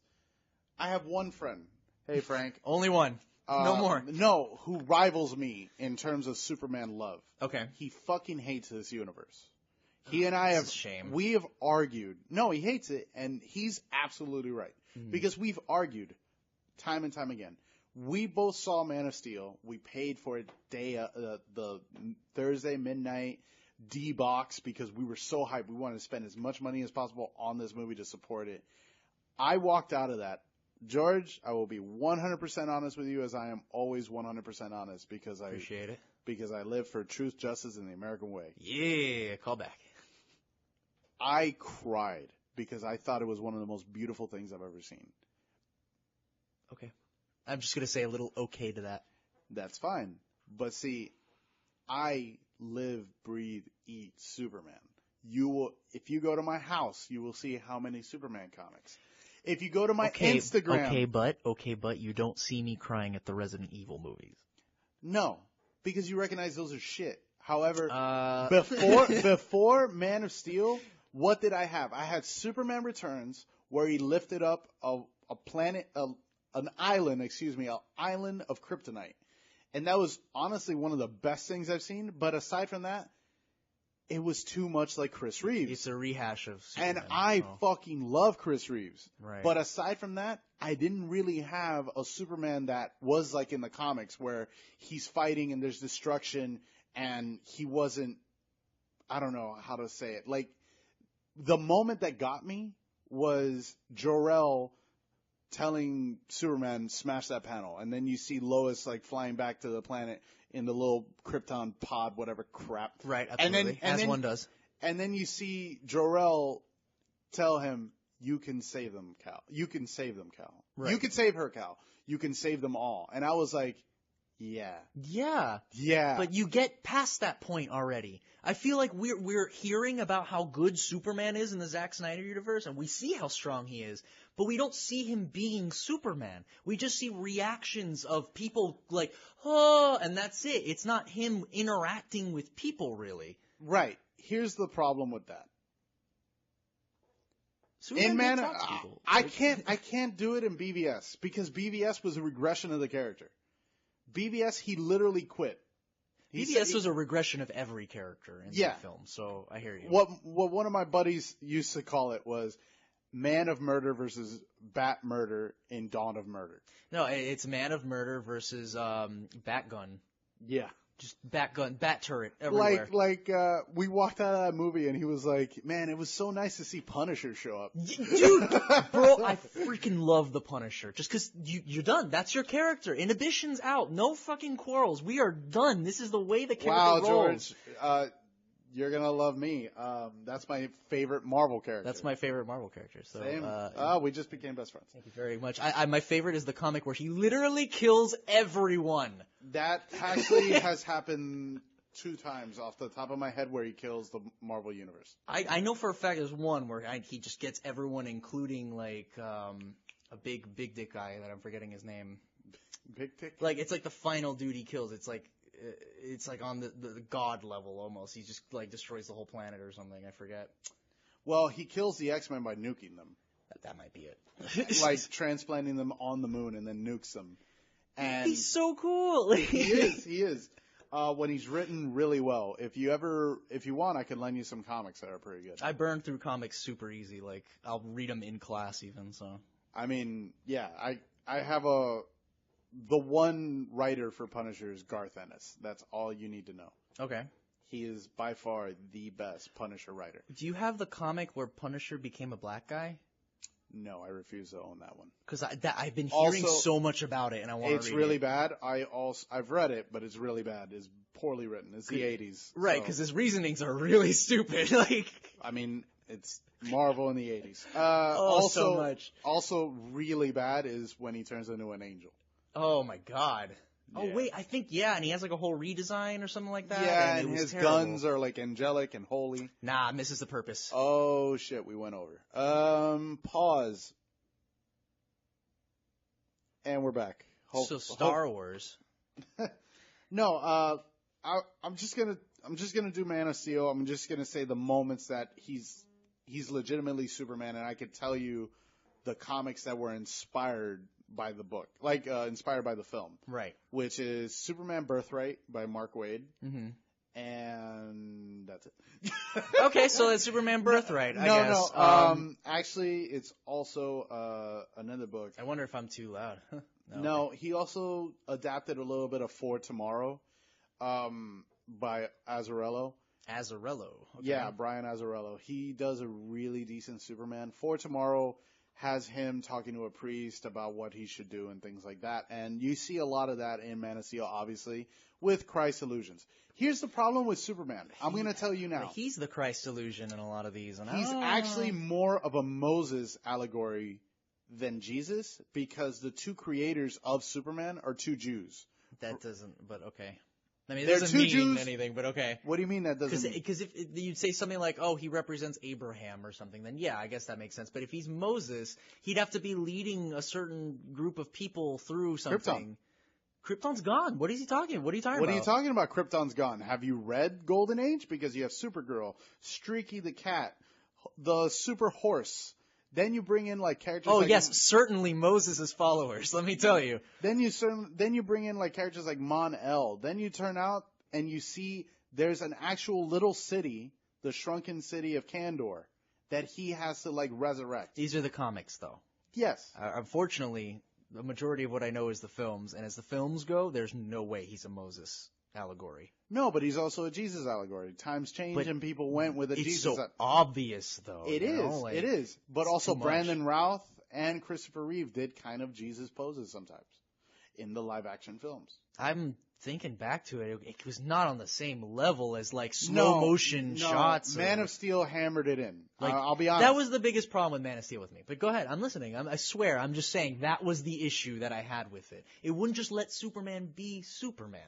S1: I have one friend. Hey, Frank.
S2: Only one. No more.
S1: No, who rivals me in terms of Superman love.
S2: Okay.
S1: He fucking hates this universe. He and I
S2: That's a shame.
S1: we have argued. No, he hates it, and he's absolutely right. Because we've argued time and time again. We both saw Man of Steel. We paid for it the Thursday midnight D-box because we were so hyped. We wanted to spend as much money as possible on this movie to support it. I walked out of that. George, I will be 100% honest with you as I am always 100% honest because
S2: Appreciate it.
S1: because I live for truth, justice, and the American way.
S2: Yeah, call back.
S1: I cried because I thought it was one of the most beautiful things I've ever seen.
S2: Okay. I'm just gonna say a little okay to that.
S1: That's fine. But see, I live, breathe, eat Superman. if you go to my house, you will see how many Superman comics. If you go to my Instagram.
S2: Okay, but you don't see me crying at the Resident Evil movies.
S1: No, because you recognize those are shit. However, before Man of Steel, what did I have? I had Superman Returns, where he lifted up an island of kryptonite. And that was honestly one of the best things I've seen. But aside from that, it was too much like Chris Reeves.
S2: It's a rehash of Superman.
S1: And I fucking love Chris Reeves.
S2: Right.
S1: But aside from that, I didn't really have a Superman that was like in the comics where he's fighting and there's destruction and he wasn't, I don't know how to say it. Like, the moment that got me was Jor-El telling Superman, smash that panel. And then you see Lois like flying back to the planet in the little Krypton pod, whatever crap.
S2: Right, absolutely. As one does.
S1: And then you see Jor-El tell him, you can save them, Cal. You can save them, Cal.
S2: Right.
S1: You can save her, Cal. You can save them all. And I was like, yeah.
S2: Yeah. But you get past that point already. I feel like we're hearing about how good Superman is in the Zack Snyder universe, and we see how strong he is, but we don't see him being Superman. We just see reactions of people like, oh, and that's it. It's not him interacting with people, really.
S1: Right. Here's the problem with that.
S2: Superman
S1: I can't do it in BVS because BVS was a regression of the character. BVS, he literally quit.
S2: BVS was a regression of every character in the film, so I hear you.
S1: What one of my buddies used to call it was Man of Murder versus Bat Murder in Dawn of Murder.
S2: No, it's Man of Murder versus Bat Gun.
S1: Yeah.
S2: Just bat gun, bat turret everywhere.
S1: We walked out of that movie and he was like, man, it was so nice to see Punisher show up.
S2: Dude, bro, I freaking love the Punisher. Just cause you're done. That's your character. Inhibition's out. No fucking quarrels. We are done. This is the way the character rolls.
S1: George, you're gonna love me. That's my favorite Marvel character.
S2: That's my favorite Marvel character. So,
S1: same. We just became best friends.
S2: Thank you very much. My favorite is the comic where he literally kills everyone.
S1: That actually has happened 2 times off the top of my head where he kills the Marvel Universe.
S2: I know for a fact there's one where he just gets everyone, including like a big dick guy that I'm forgetting his name.
S1: Big dick?
S2: Like it's like the final dude he kills. It's like on the god level almost. He just like destroys the whole planet or something. I forget.
S1: Well, he kills the X-Men by nuking them.
S2: That might be it.
S1: Like transplanting them on the moon and then nukes them. And
S2: he's so cool.
S1: He is. When he's written really well. If you want, I can lend you some comics that are pretty good.
S2: I burn through comics super easy. Like I'll read them in class even. So.
S1: I mean, yeah. I have the one writer for Punisher is Garth Ennis. That's all you need to know.
S2: Okay.
S1: He is by far the best Punisher writer.
S2: Do you have the comic where Punisher became a black guy?
S1: No, I refuse to own that one.
S2: Because I've been hearing so much about it, and I want to read it.
S1: It's really bad. I've read it, but it's really bad. It's poorly written. It's the 80s.
S2: Right, because his reasonings are really stupid. Like,
S1: I mean, it's Marvel in the 80s.
S2: So much.
S1: Also, really bad is when he turns into an angel.
S2: Oh my god.
S1: Yeah.
S2: Oh wait, I think and he has like a whole redesign or something like that.
S1: Yeah, and his guns are like angelic and holy.
S2: Nah, misses the purpose.
S1: Oh shit, we went over. Pause. And we're back.
S2: So Star Wars.
S1: No, I'm just gonna do Man of Steel. I'm just gonna say the moments that he's legitimately Superman, and I could tell you the comics that were inspired by the book, like inspired by the film,
S2: right?
S1: Which is Superman Birthright by Mark Waid,
S2: mm-hmm.
S1: and that's it.
S2: Okay, so it's Superman Birthright. I guess.
S1: No. Actually, it's also another book.
S2: I wonder if I'm too loud.
S1: No, he also adapted a little bit of For Tomorrow, by Azzarello.
S2: Azzarello. Okay.
S1: Yeah, Brian Azzarello. He does a really decent Superman. For Tomorrow has him talking to a priest about what he should do and things like that. And you see a lot of that in Man of Steel, obviously, with Christ illusions. Here's the problem with Superman. I'm going to tell you now.
S2: He's the Christ illusion in a lot of these. And
S1: he's actually more of a Moses allegory than Jesus, because the 2 creators of Superman are 2 Jews.
S2: That doesn't, but okay. I mean, it
S1: They're
S2: doesn't
S1: two
S2: mean
S1: Jews.
S2: anything, but okay.
S1: What do you mean that doesn't?
S2: Because if you'd say something like, oh, he represents Abraham or something, then yeah, I guess that makes sense. But if he's Moses, he'd have to be leading a certain group of people through something. Krypton's gone. What is he talking? What are you talking about?
S1: What are you talking about? Krypton's gone. Have you read Golden Age? Because you have Supergirl, Streaky the Cat, the Super Horse. Then you bring in like characters.
S2: Oh
S1: like,
S2: yes, certainly Moses' followers. Let me tell you.
S1: Then you bring in like characters like Mon-El. Then you turn out and you see there's an actual little city, the shrunken city of Kandor, that he has to like resurrect.
S2: These are the comics, though.
S1: Yes.
S2: Unfortunately, the majority of what I know is the films, and as the films go, there's no way he's a Moses allegory.
S1: No, but he's also a Jesus allegory. Times change
S2: But
S1: and people went with a
S2: It's
S1: Jesus.
S2: so obvious, though.
S1: It
S2: you
S1: is.
S2: know, like,
S1: It is. But
S2: it's
S1: also
S2: too much.
S1: Brandon Routh and Christopher Reeve did kind of Jesus poses sometimes in the live action films.
S2: I'm thinking back to it. It was not on the same level as like slow motion shots.
S1: Man
S2: or,
S1: of Steel hammered it in.
S2: Like,
S1: I'll be honest.
S2: That was the biggest problem with Man of Steel with me. But go ahead. I'm listening. I swear. I'm just saying that was the issue that I had with it. It wouldn't just let Superman be Superman.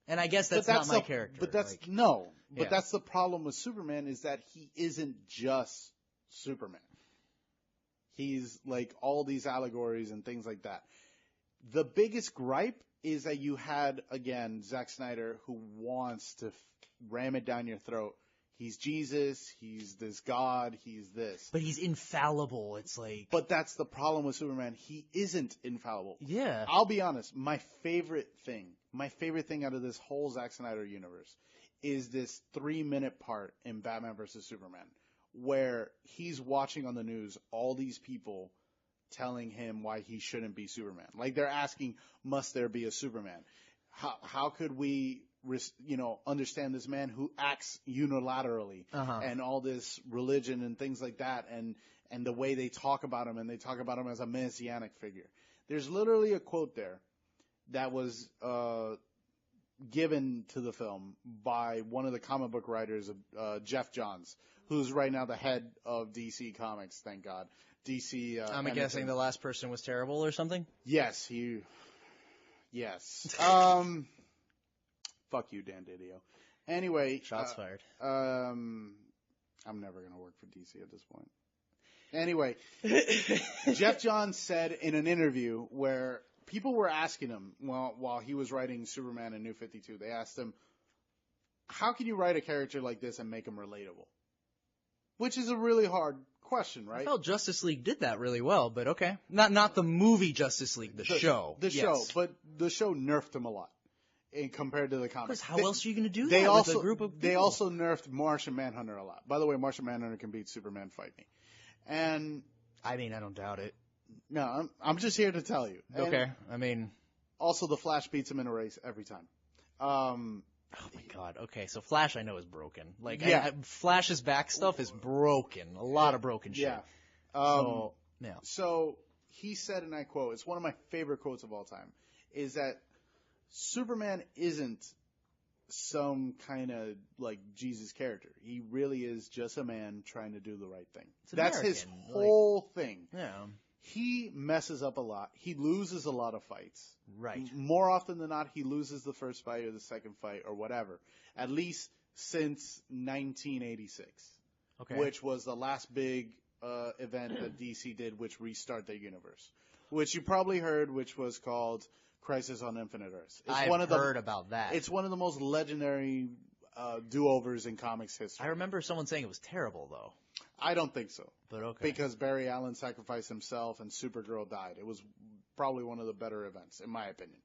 S2: And I guess that's not my character.
S1: But that's
S2: like,
S1: no. But
S2: yeah.
S1: that's the problem with Superman is that he isn't just Superman. He's like all these allegories and things like that. The biggest gripe is that you had, again, Zack Snyder, who wants to ram it down your throat. He's Jesus, he's this God, he's this.
S2: But he's infallible. It's like...
S1: But that's the problem with Superman. He isn't infallible.
S2: Yeah.
S1: I'll be honest, my favorite thing out of this whole Zack Snyder universe is this 3-minute part in Batman vs. Superman, where he's watching on the news all these people telling him why he shouldn't be Superman. Like, they're asking, must there be a Superman? How could we, understand this man who acts unilaterally and all this religion and things like that and the way they talk about him, and they talk about him as a messianic figure. There's literally a quote there that was given to the film by one of the comic book writers, Jeff Johns, who's right now the head of DC Comics, thank God. DC.
S2: I'm guessing the last person was terrible or something?
S1: Yes, Yes. Fuck you, Dan Didio. Anyway.
S2: Shots fired.
S1: I'm never going to work for DC at this point. Anyway, Jeff Johns said in an interview where people were asking him, while he was writing Superman and New 52, they asked him, how can you write a character like this and make him relatable? Which is a really hard question, right?
S2: I felt Justice League did that really well, but okay. Not the movie Justice League, the show.
S1: The show, but the show nerfed him a lot compared to the comics.
S2: How else are you going to do that with a group of people?
S1: They also nerfed Martian Manhunter a lot. By the way, Martian Manhunter can beat Superman, fight me. And
S2: I mean, I don't doubt it.
S1: No, I'm just here to tell you.
S2: Okay, I mean...
S1: Also, the Flash beats him in a race every time.
S2: Oh my God. Okay, so Flash I know is broken. Like,
S1: yeah.
S2: Flash's back stuff is broken. A lot of broken shit.
S1: Yeah. So he said, and I quote, it's one of my favorite quotes of all time, is that Superman isn't some kind of like Jesus character. He really is just a man trying to do the right thing. That's his whole thing.
S2: Yeah.
S1: He messes up a lot. He loses a lot of fights.
S2: Right.
S1: More often than not, he loses the first fight or the second fight or whatever. At least since 1986.
S2: Okay.
S1: Which was the last big event that DC did, which restarted their universe. Which you probably heard, which was called Crisis on Infinite Earths.
S2: I've heard about that.
S1: It's one of the most legendary do-overs in comics history.
S2: I remember someone saying it was terrible, though.
S1: I don't think so.
S2: But okay.
S1: Because Barry Allen sacrificed himself and Supergirl died. It was probably one of the better events, in my opinion.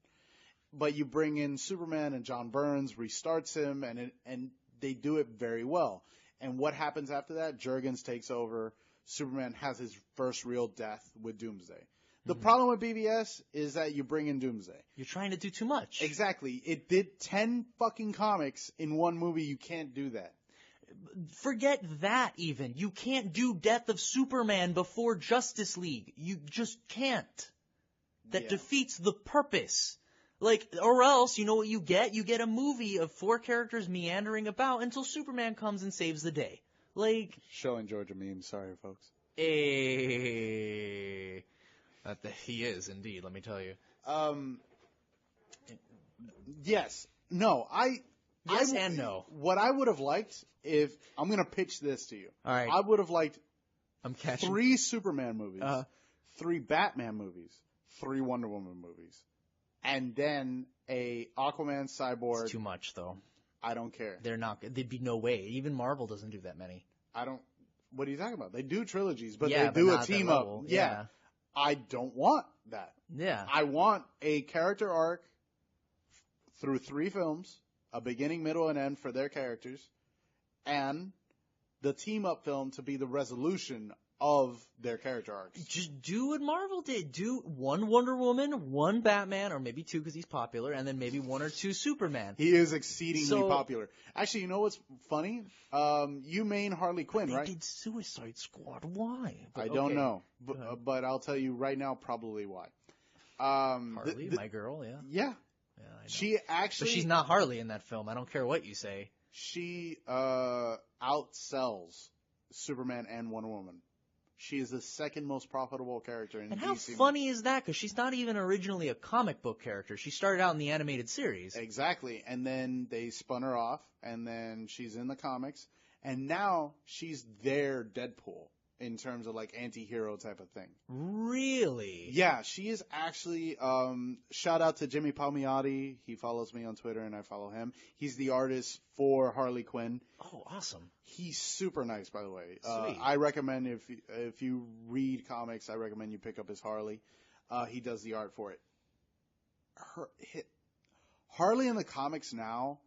S1: But you bring in Superman and John Burns restarts him, and they do it very well. And what happens after that? Jurgens takes over. Superman has his first real death with Doomsday. The problem with BVS is that you bring in Doomsday.
S2: You're trying to do too much.
S1: Exactly. It did 10 fucking comics in one movie. You can't do that.
S2: Forget that even. You can't do Death of Superman before Justice League. You just can't. That defeats the purpose. Like, or else, you know what you get? You get a movie of 4 characters meandering about until Superman comes and saves the day. Like...
S1: Showing Georgia memes. Sorry, folks.
S2: He is, indeed, let me tell you.
S1: Yes. No,
S2: Yes and no.
S1: What I would have liked if I'm going to pitch this to you.
S2: All right.
S1: I would have liked
S2: I'm catching
S1: 3 Superman movies, 3 Batman movies, 3 Wonder Woman movies, and then a Aquaman Cyborg.
S2: It's too much, though.
S1: I don't care.
S2: There'd be no way. Even Marvel doesn't do that many.
S1: What are you talking about? They do trilogies, but
S2: yeah,
S1: they do
S2: but
S1: a team up. Yeah. I don't want that.
S2: Yeah.
S1: I want a character arc through 3 films, a beginning, middle, and end for their characters, and the team-up film to be the resolution of their character arcs.
S2: Just do what Marvel did. Do 1 Wonder Woman, 1 Batman, or maybe 2 because he's popular, and then maybe 1 or 2 Superman.
S1: He is exceedingly popular. Actually, you know what's funny? You main Harley Quinn, right?
S2: They did Suicide Squad. Why?
S1: I don't know, but I'll tell you right now probably why.
S2: Harley, my girl, yeah.
S1: Yeah.
S2: Yeah, I know.
S1: She actually...
S2: But she's not Harley in that film. I don't care what you say.
S1: She outsells Superman and Wonder Woman. She is the second most profitable character in DC.
S2: And how funny is that? Because she's not even originally a comic book character. She started out in the animated series.
S1: Exactly. And then they spun her off, and then she's in the comics. And now she's their Deadpool in terms of like anti-hero type of thing.
S2: Really?
S1: Yeah, she is actually, shout out to Jimmy Palmiotti. He follows me on Twitter and I follow him. He's the artist for Harley Quinn.
S2: Oh, awesome.
S1: He's super nice, by the way.
S2: Sweet.
S1: I recommend if you read comics, I recommend you pick up his Harley. He does the art for it. Harley in the comics now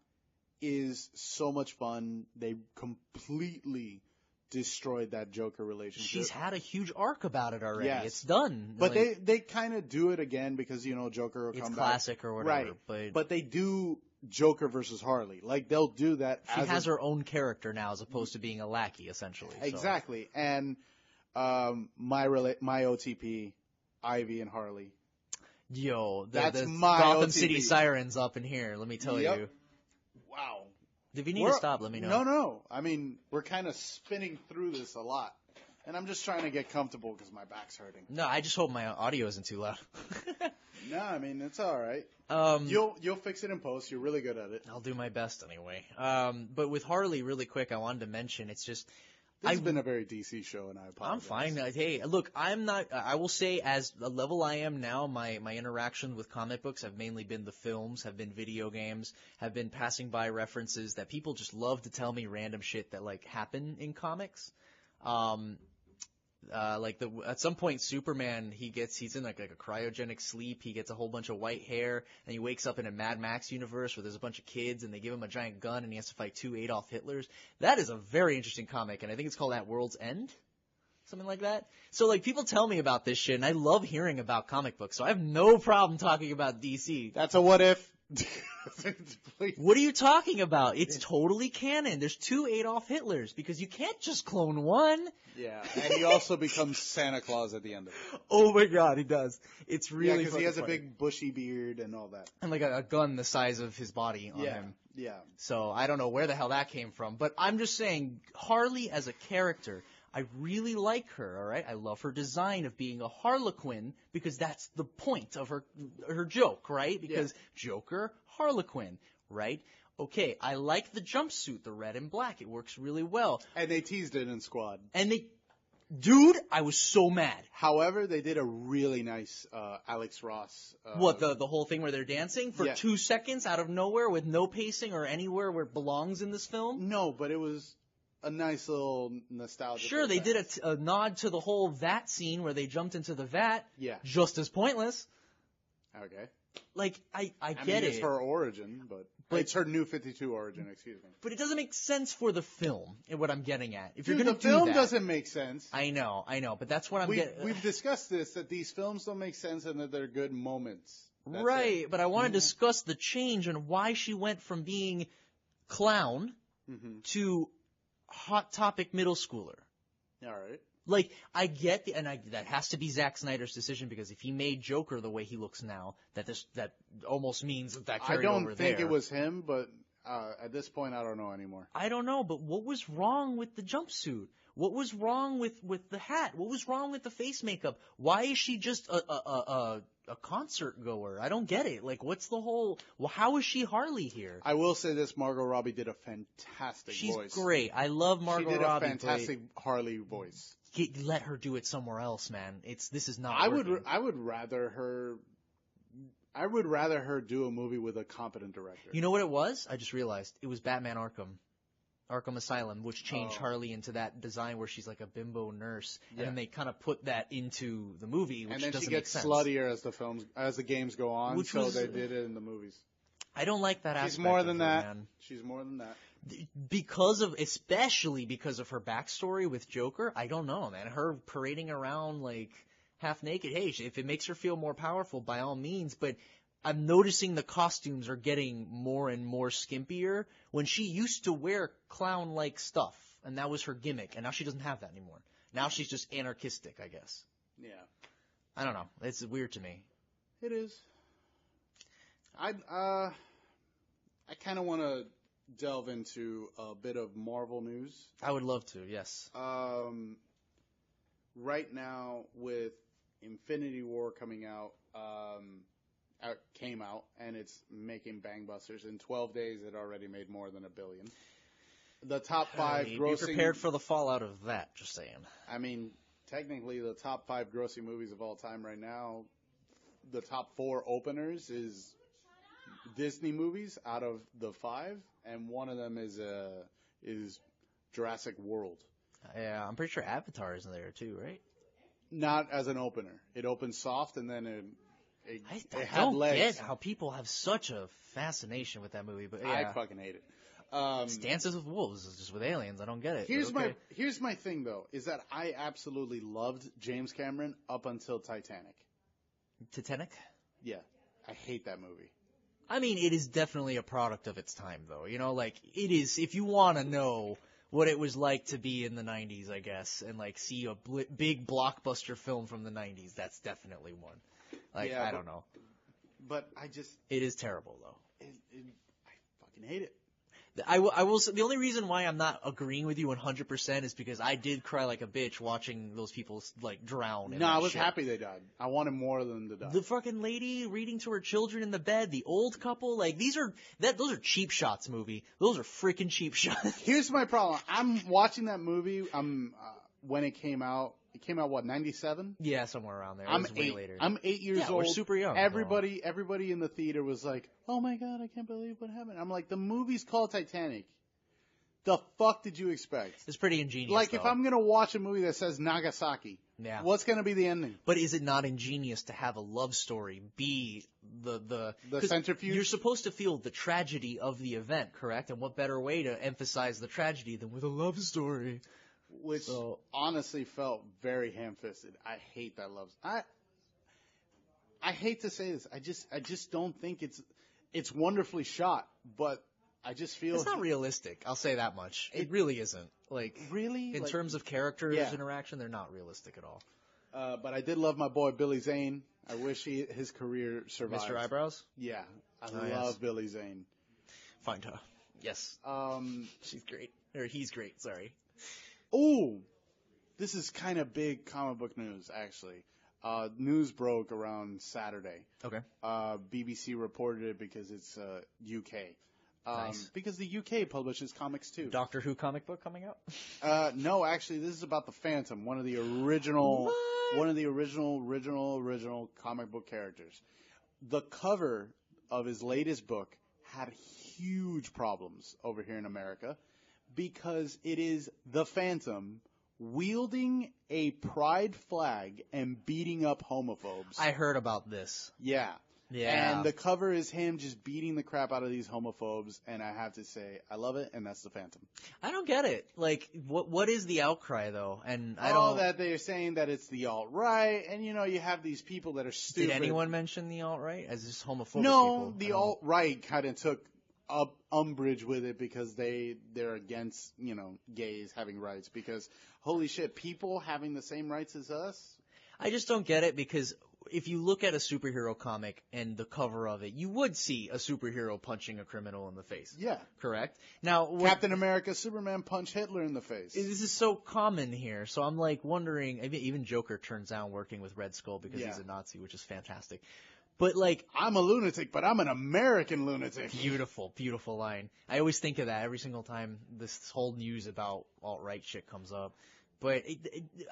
S1: is so much fun. They completely destroyed that Joker relationship.
S2: She's had a huge arc about it already.
S1: Yes.
S2: It's done.
S1: But they kind of do it again because, Joker will come back.
S2: It's classic or whatever.
S1: Right. But they do Joker versus Harley. Like, they'll do that.
S2: She has her own character now as opposed to being a lackey, essentially.
S1: Exactly. So. And my OTP, Ivy and Harley.
S2: Yo,
S1: that's
S2: the
S1: my
S2: Gotham
S1: OTP.
S2: City Sirens up in here, let me tell you.
S1: Wow.
S2: If you need to stop, let me know.
S1: No. I mean, we're kind of spinning through this a lot. And I'm just trying to get comfortable because my back's hurting.
S2: No, I just hope my audio isn't too loud.
S1: No, I mean, it's all right. You'll fix it in post. You're really good at it.
S2: I'll do my best anyway. But with Harley, really quick, I wanted to mention, it's just...
S1: This has been a very DC show, and I apologize.
S2: I'm fine. Hey, look, I'm not... I will say, as the level I am now, my interaction with comic books have mainly been the films, have been video games, have been passing by references that people just love to tell me random shit that, like, happen in comics. At some point, Superman, he's in like a cryogenic sleep. He gets a whole bunch of white hair, and he wakes up in a Mad Max universe where there's a bunch of kids, and they give him a giant gun, and he has to fight 2 Adolf Hitlers. That is a very interesting comic, and I think it's called At World's End, something like that. So, like, people tell me about this shit, and I love hearing about comic books, so I have no problem talking about DC.
S1: That's a what if.
S2: What are you talking about? It's totally canon. There's 2 Adolf Hitlers because you can't just clone one.
S1: Yeah, and he also becomes Santa Claus at the end of it.
S2: Oh my God, he does. It's really
S1: because he has
S2: funny.
S1: a big bushy beard and all that,
S2: and like a gun the size of his body on him.
S1: Yeah.
S2: So I don't know where the hell that came from, but I'm just saying Harley as a character. I really like her, all right? I love her design of being a Harlequin because that's the point of her joke, right? Because Joker, Harlequin, right? Okay, I like the jumpsuit, the red and black. It works really well.
S1: And they teased it in Squad.
S2: Dude, I was so mad.
S1: However, they did a really nice Alex Ross.
S2: The whole thing where they're dancing for 2 seconds out of nowhere with no pacing or anywhere where it belongs in this film?
S1: No, but it was a nice little nostalgia.
S2: Sure, they did a nod to the whole vat scene where they jumped into the vat.
S1: Yeah.
S2: Just as pointless.
S1: Okay.
S2: Like, I get
S1: mean,
S2: it.
S1: It's her origin, but it's her New 52 origin, excuse me.
S2: But it doesn't make sense for the film, is what I'm getting at. If you're
S1: Dude,
S2: going to
S1: the
S2: do
S1: film
S2: that,
S1: doesn't make sense.
S2: I know, but that's what I'm getting.
S1: We've discussed this, that these films don't make sense and that they're good moments. That's
S2: right,
S1: it.
S2: But I want to discuss the change and why she went from being clown to hot topic middle schooler.
S1: All right.
S2: Like, I get that has to be Zack Snyder's decision because if he made Joker the way he looks now, that almost means that carried over there.
S1: I don't think it was him, but at this point, I don't know anymore.
S2: I don't know, but what was wrong with the jumpsuit? What was wrong with the hat? What was wrong with the face makeup? Why is she just a a concert goer. I don't get it. Like, what's the whole? Well, how is she Harley here?
S1: I will say this: Margot Robbie did a fantastic voice.
S2: She's great. I love Margot Robbie.
S1: She did a fantastic Harley voice.
S2: Let her do it somewhere else, man. This is not.
S1: I would rather her do a movie with a competent director.
S2: You know what it was? I just realized it was Batman Arkham Asylum, which changed Harley into that design where she's like a bimbo nurse, and then they kind of put that into the movie, which doesn't make sense. And then she gets sluttier as the games go on, they did it in the movies. I don't like that aspect. She's more than that. Man. She's more than that. Especially because of her backstory with Joker. I don't know, man. Her parading around like half naked. Hey, if it makes her feel more powerful, by all means. But I'm noticing the costumes are getting more and more skimpier when she used to wear clown-like stuff, and that was her gimmick, and now she doesn't have that anymore. Now she's just anarchistic, I guess.
S1: Yeah.
S2: I don't know. It's weird to me.
S1: It is. I kind of want to delve into a bit of Marvel news.
S2: I would love to, yes.
S1: Right now, with Infinity War coming out, came out, and it's making bangbusters. In 12 days, it already made more than $1 billion. The top 5 grossing...
S2: Be prepared for the fallout of that, just saying.
S1: I mean, technically, the top 5 grossing movies of all time right now, the top 4 openers is Disney movies out of the 5, and one of them is Jurassic World.
S2: Yeah, I'm pretty sure Avatar is in there too, right?
S1: Not as an opener. It opened soft, and then it had
S2: don't
S1: legs.
S2: Get how people have such a fascination with that movie, but yeah.
S1: I fucking hate it.
S2: Dances with Wolves is just with aliens. I don't get it.
S1: Here's my thing though, is that I absolutely loved James Cameron up until Titanic.
S2: Titanic?
S1: Yeah, I hate that movie.
S2: I mean, it is definitely a product of its time, though. You know, like it is. If you want to know what it was like to be in the 90s, I guess, and like see a big blockbuster film from the 90s, that's definitely one. Like, yeah, I don't know.
S1: But
S2: it is terrible, though.
S1: I fucking hate it.
S2: I will say, the only reason why I'm not agreeing with you 100% is because I did cry like a bitch watching those people, like, drown.
S1: No, I was happy they died. I wanted more of them to die.
S2: The fucking lady reading to her children in the bed, the old couple, like, those are cheap shots, movie. Those are freaking cheap shots.
S1: Here's my problem. I'm watching that movie, when it came out. It came out, what, 97?
S2: Yeah, somewhere around there. It was way later.
S1: I'm 8 years old.
S2: We're super young.
S1: Everybody in the theater was like, oh my God, I can't believe what happened. I'm like, the movie's called Titanic. The fuck did you expect?
S2: It's pretty ingenious,
S1: Like, if I'm going to watch a movie that says Nagasaki, what's going to be the ending?
S2: But is it not ingenious to have a love story be the
S1: centrifuge?
S2: You're supposed to feel the tragedy of the event, correct? And what better way to emphasize the tragedy than with a love story?
S1: Which honestly felt very ham-fisted. I hate that love. I hate to say this. I just don't think it's wonderfully shot, but I just feel
S2: it's not realistic. I'll say that much. It really isn't. Like,
S1: really,
S2: in terms of characters interaction, they're not realistic at all.
S1: But I did love my boy Billy Zane. I wish his career survived.
S2: Mr. Eyebrows?
S1: Yeah, I love Billy Zane.
S2: Fine, yes. She's great, or he's great. Sorry.
S1: Oh, this is kind of big comic book news, actually. News broke around Saturday.
S2: Okay.
S1: BBC reported it because it's UK.
S2: Nice.
S1: Because the UK publishes comics too.
S2: Doctor Who comic book coming out?
S1: No, actually, this is about the Phantom, one of the original comic book characters. The cover of his latest book had huge problems over here in America, because it is the Phantom wielding a pride flag and beating up homophobes.
S2: I heard about this.
S1: Yeah. And the cover is him just beating the crap out of these homophobes, and I have to say, I love it, and that's the Phantom.
S2: I don't get it. Like, what is the outcry, though? And
S1: that they're saying that it's the alt-right, and, you have these people that are stupid.
S2: Did anyone mention the alt-right as just homophobic
S1: people?
S2: No,
S1: the alt-right kind of took umbrage with it because they're against, gays having rights, because holy shit, people having the same rights as us.
S2: I just don't get it, because if you look at a superhero comic and the cover of it, you would see a superhero punching a criminal in the face.
S1: Yeah.
S2: Correct? Now,
S1: Captain America, Superman punch Hitler in the face.
S2: This is so common here, so I'm like wondering, even Joker turns down working with Red Skull because he's a Nazi, which is fantastic. But like,
S1: I'm a lunatic, but I'm an American lunatic.
S2: Beautiful, beautiful line. I always think of that every single time this whole news about alt-right shit comes up. But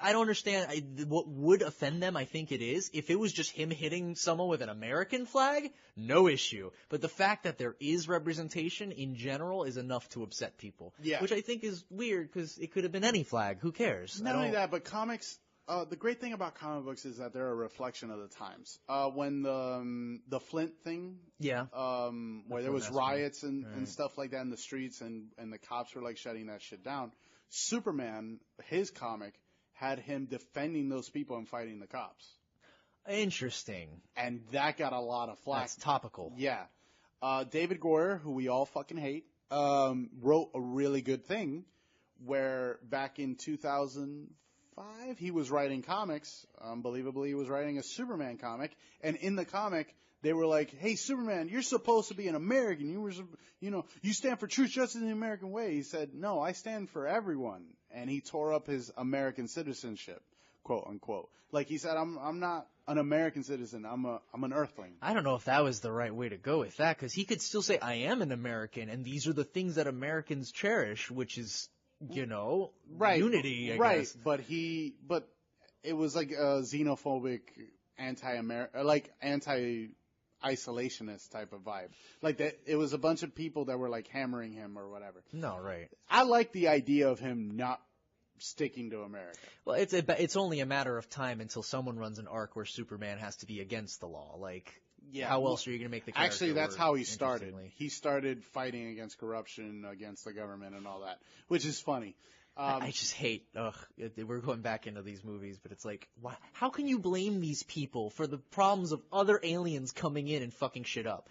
S2: I don't understand what would offend them. I think it is if it was just him hitting someone with an American flag, no issue. But the fact that there is representation in general is enough to upset people.
S1: Yeah.
S2: Which I think is weird because it could have been any flag. Who cares?
S1: Not only that, but comics. The great thing about comic books is that they're a reflection of the times. When the Flint thing, where there was riots and stuff like that in the streets, and the cops were like shutting that shit down. Superman, his comic, had him defending those people and fighting the cops.
S2: Interesting.
S1: And that got a lot of flack.
S2: That's topical.
S1: Yeah. David Goyer, who we all fucking hate, wrote a really good thing where back in 2005, he was writing comics. Unbelievably, he was writing a Superman comic. And in the comic, they were like, hey, Superman, you're supposed to be an American. You stand for truth, justice, and the American way. He said, no, I stand for everyone. And he tore up his American citizenship, quote unquote. Like he said, I'm not an American citizen. I'm an Earthling.
S2: I don't know if that was the right way to go with that, because he could still say, I am an American, and these are the things that Americans cherish, which is, unity, I guess.
S1: But it was like a xenophobic, anti-isolationist type of vibe. Like that, it was a bunch of people that were like hammering him or whatever.
S2: No, right.
S1: I like the idea of him not sticking to America.
S2: Well, it's only a matter of time until someone runs an arc where Superman has to be against the law. Like, how else are you going to make the character
S1: Actually, that's
S2: work
S1: how he started. He started fighting against corruption, against the government and all that, which is funny.
S2: I just hate, we're going back into these movies, but it's like, how can you blame these people for the problems of other aliens coming in and fucking shit up?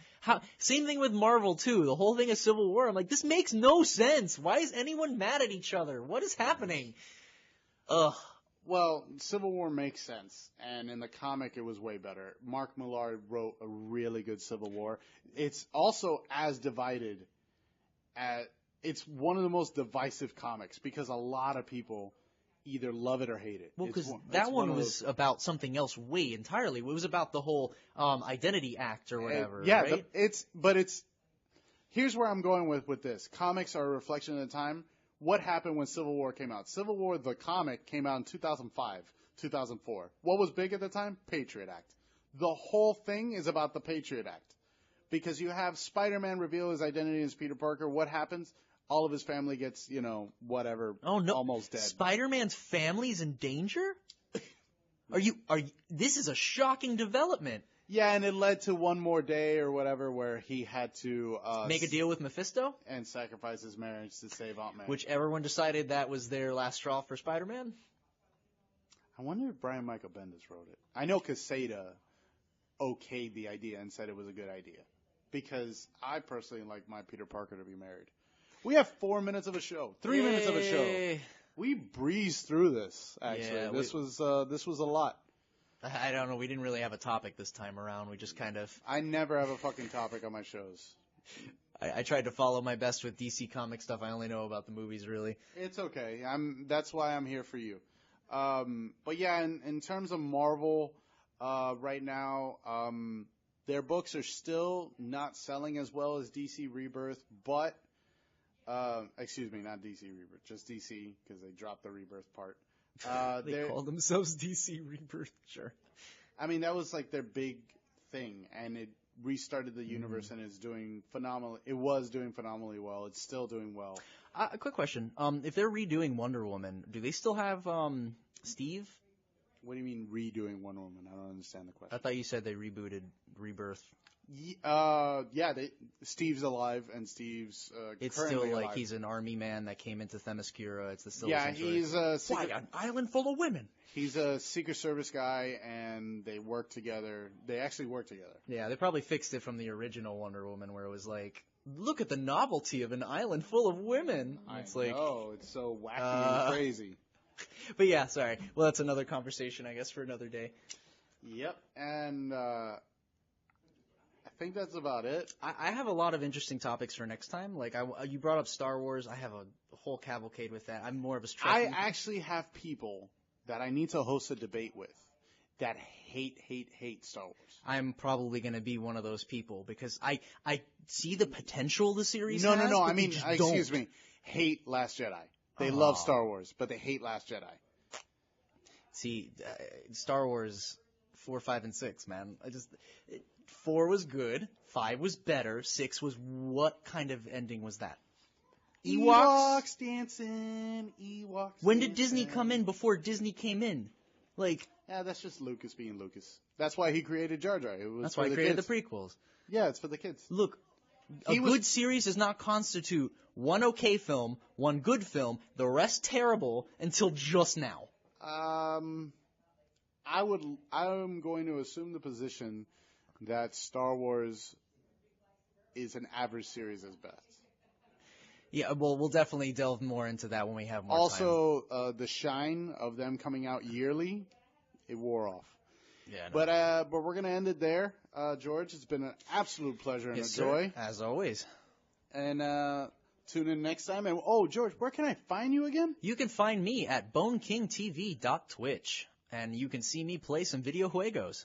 S2: Same thing with Marvel, too. The whole thing of Civil War, I'm like, this makes no sense. Why is anyone mad at each other? What is happening? Ugh.
S1: Well, Civil War makes sense, and in the comic it was way better. Mark Millar wrote a really good Civil War. It's also as divided as... It's one of the most divisive comics because a lot of people either love it or hate it.
S2: Well, because that one was about something else entirely. It was about the whole Identity Act or whatever. Right?
S1: Here's where I'm going with this. Comics are a reflection of the time. What happened when Civil War came out? Civil War, the comic, came out in 2005, 2004. What was big at the time? Patriot Act. The whole thing is about the Patriot Act. Because you have Spider-Man reveal his identity as Peter Parker. What happens? All of his family gets, whatever, almost dead.
S2: Spider-Man's family's in danger? This is a shocking development.
S1: Yeah, and it led to One More Day or whatever where he had to...
S2: make a deal with Mephisto?
S1: And sacrifice his marriage to save Aunt May.
S2: Which everyone decided that was their last straw for Spider-Man?
S1: I wonder if Brian Michael Bendis wrote it. I know Quesada okayed the idea and said it was a good idea. Because I personally like my Peter Parker to be married. We have 4 minutes of a show. 3 minutes of a show. We breezed through this, actually. Yeah, this was a lot.
S2: I don't know. We didn't really have a topic this time around. We just kind of...
S1: I never have a fucking topic on my shows.
S2: I tried to follow my best with DC comic stuff. I only know about the movies, really.
S1: It's okay. That's why I'm here for you. But yeah, in terms of Marvel, right now, their books are still not selling as well as DC Rebirth, but... excuse me, not DC Rebirth, just DC, because they dropped the Rebirth part.
S2: They call themselves DC Rebirth, sure.
S1: I mean, that was like their big thing, and it restarted the universe, and it's doing phenomenal. It was doing phenomenally well. It's still doing well.
S2: A quick question. If they're redoing Wonder Woman, do they still have Steve?
S1: What do you mean redoing Wonder Woman? I don't understand the question.
S2: I thought you said they rebooted Rebirth.
S1: Steve's alive, and Steve's
S2: it's
S1: currently
S2: still like
S1: alive.
S2: He's an army man that came into Themyscira. It's still
S1: he's
S2: why an island full of women?
S1: He's a Secret Service guy, and they work together. They actually work together.
S2: Yeah, they probably fixed it from the original Wonder Woman, where it was like, look at the novelty of an island full of women. It's
S1: so wacky and crazy.
S2: But yeah, sorry. Well, that's another conversation, I guess, for another day.
S1: Yep. And I think that's about it.
S2: I have a lot of interesting topics for next time. Like, you brought up Star Wars. I have a whole cavalcade with that. I'm more of a
S1: I
S2: Trekkie.
S1: actually have people that I need to host a debate with that hate Star Wars.
S2: I'm probably going to be one of those people because I see the potential the series
S1: No,
S2: has.
S1: no.
S2: But
S1: I mean, excuse
S2: don't.
S1: me. Hate Last Jedi. They love Star Wars, but they hate Last Jedi.
S2: See, Star Wars 4, 5, and 6, man. 4 was good. 5 was better. 6 was what kind of ending was that?
S1: Ewoks dancing. Ewoks.
S2: When did Disney come in before Disney came in? Like,
S1: yeah, that's just Lucas being Lucas. That's why he created Jar Jar.
S2: That's why he created the prequels.
S1: Yeah, it's for the kids.
S2: Look, good series does not constitute one okay film, one good film, the rest terrible until just now.
S1: I'm going to assume the position that Star Wars is an average series at best.
S2: Yeah, well, we'll definitely delve more into that when we have more time.
S1: Also, the shine of them coming out yearly, it wore off.
S2: Yeah,
S1: no. But we're going to end it there. George, it's been an absolute pleasure and a joy.
S2: As always.
S1: And tune in next time. And George, where can I find you again?
S2: You can find me at bonekingtv.twitch. And you can see me play some video juegos.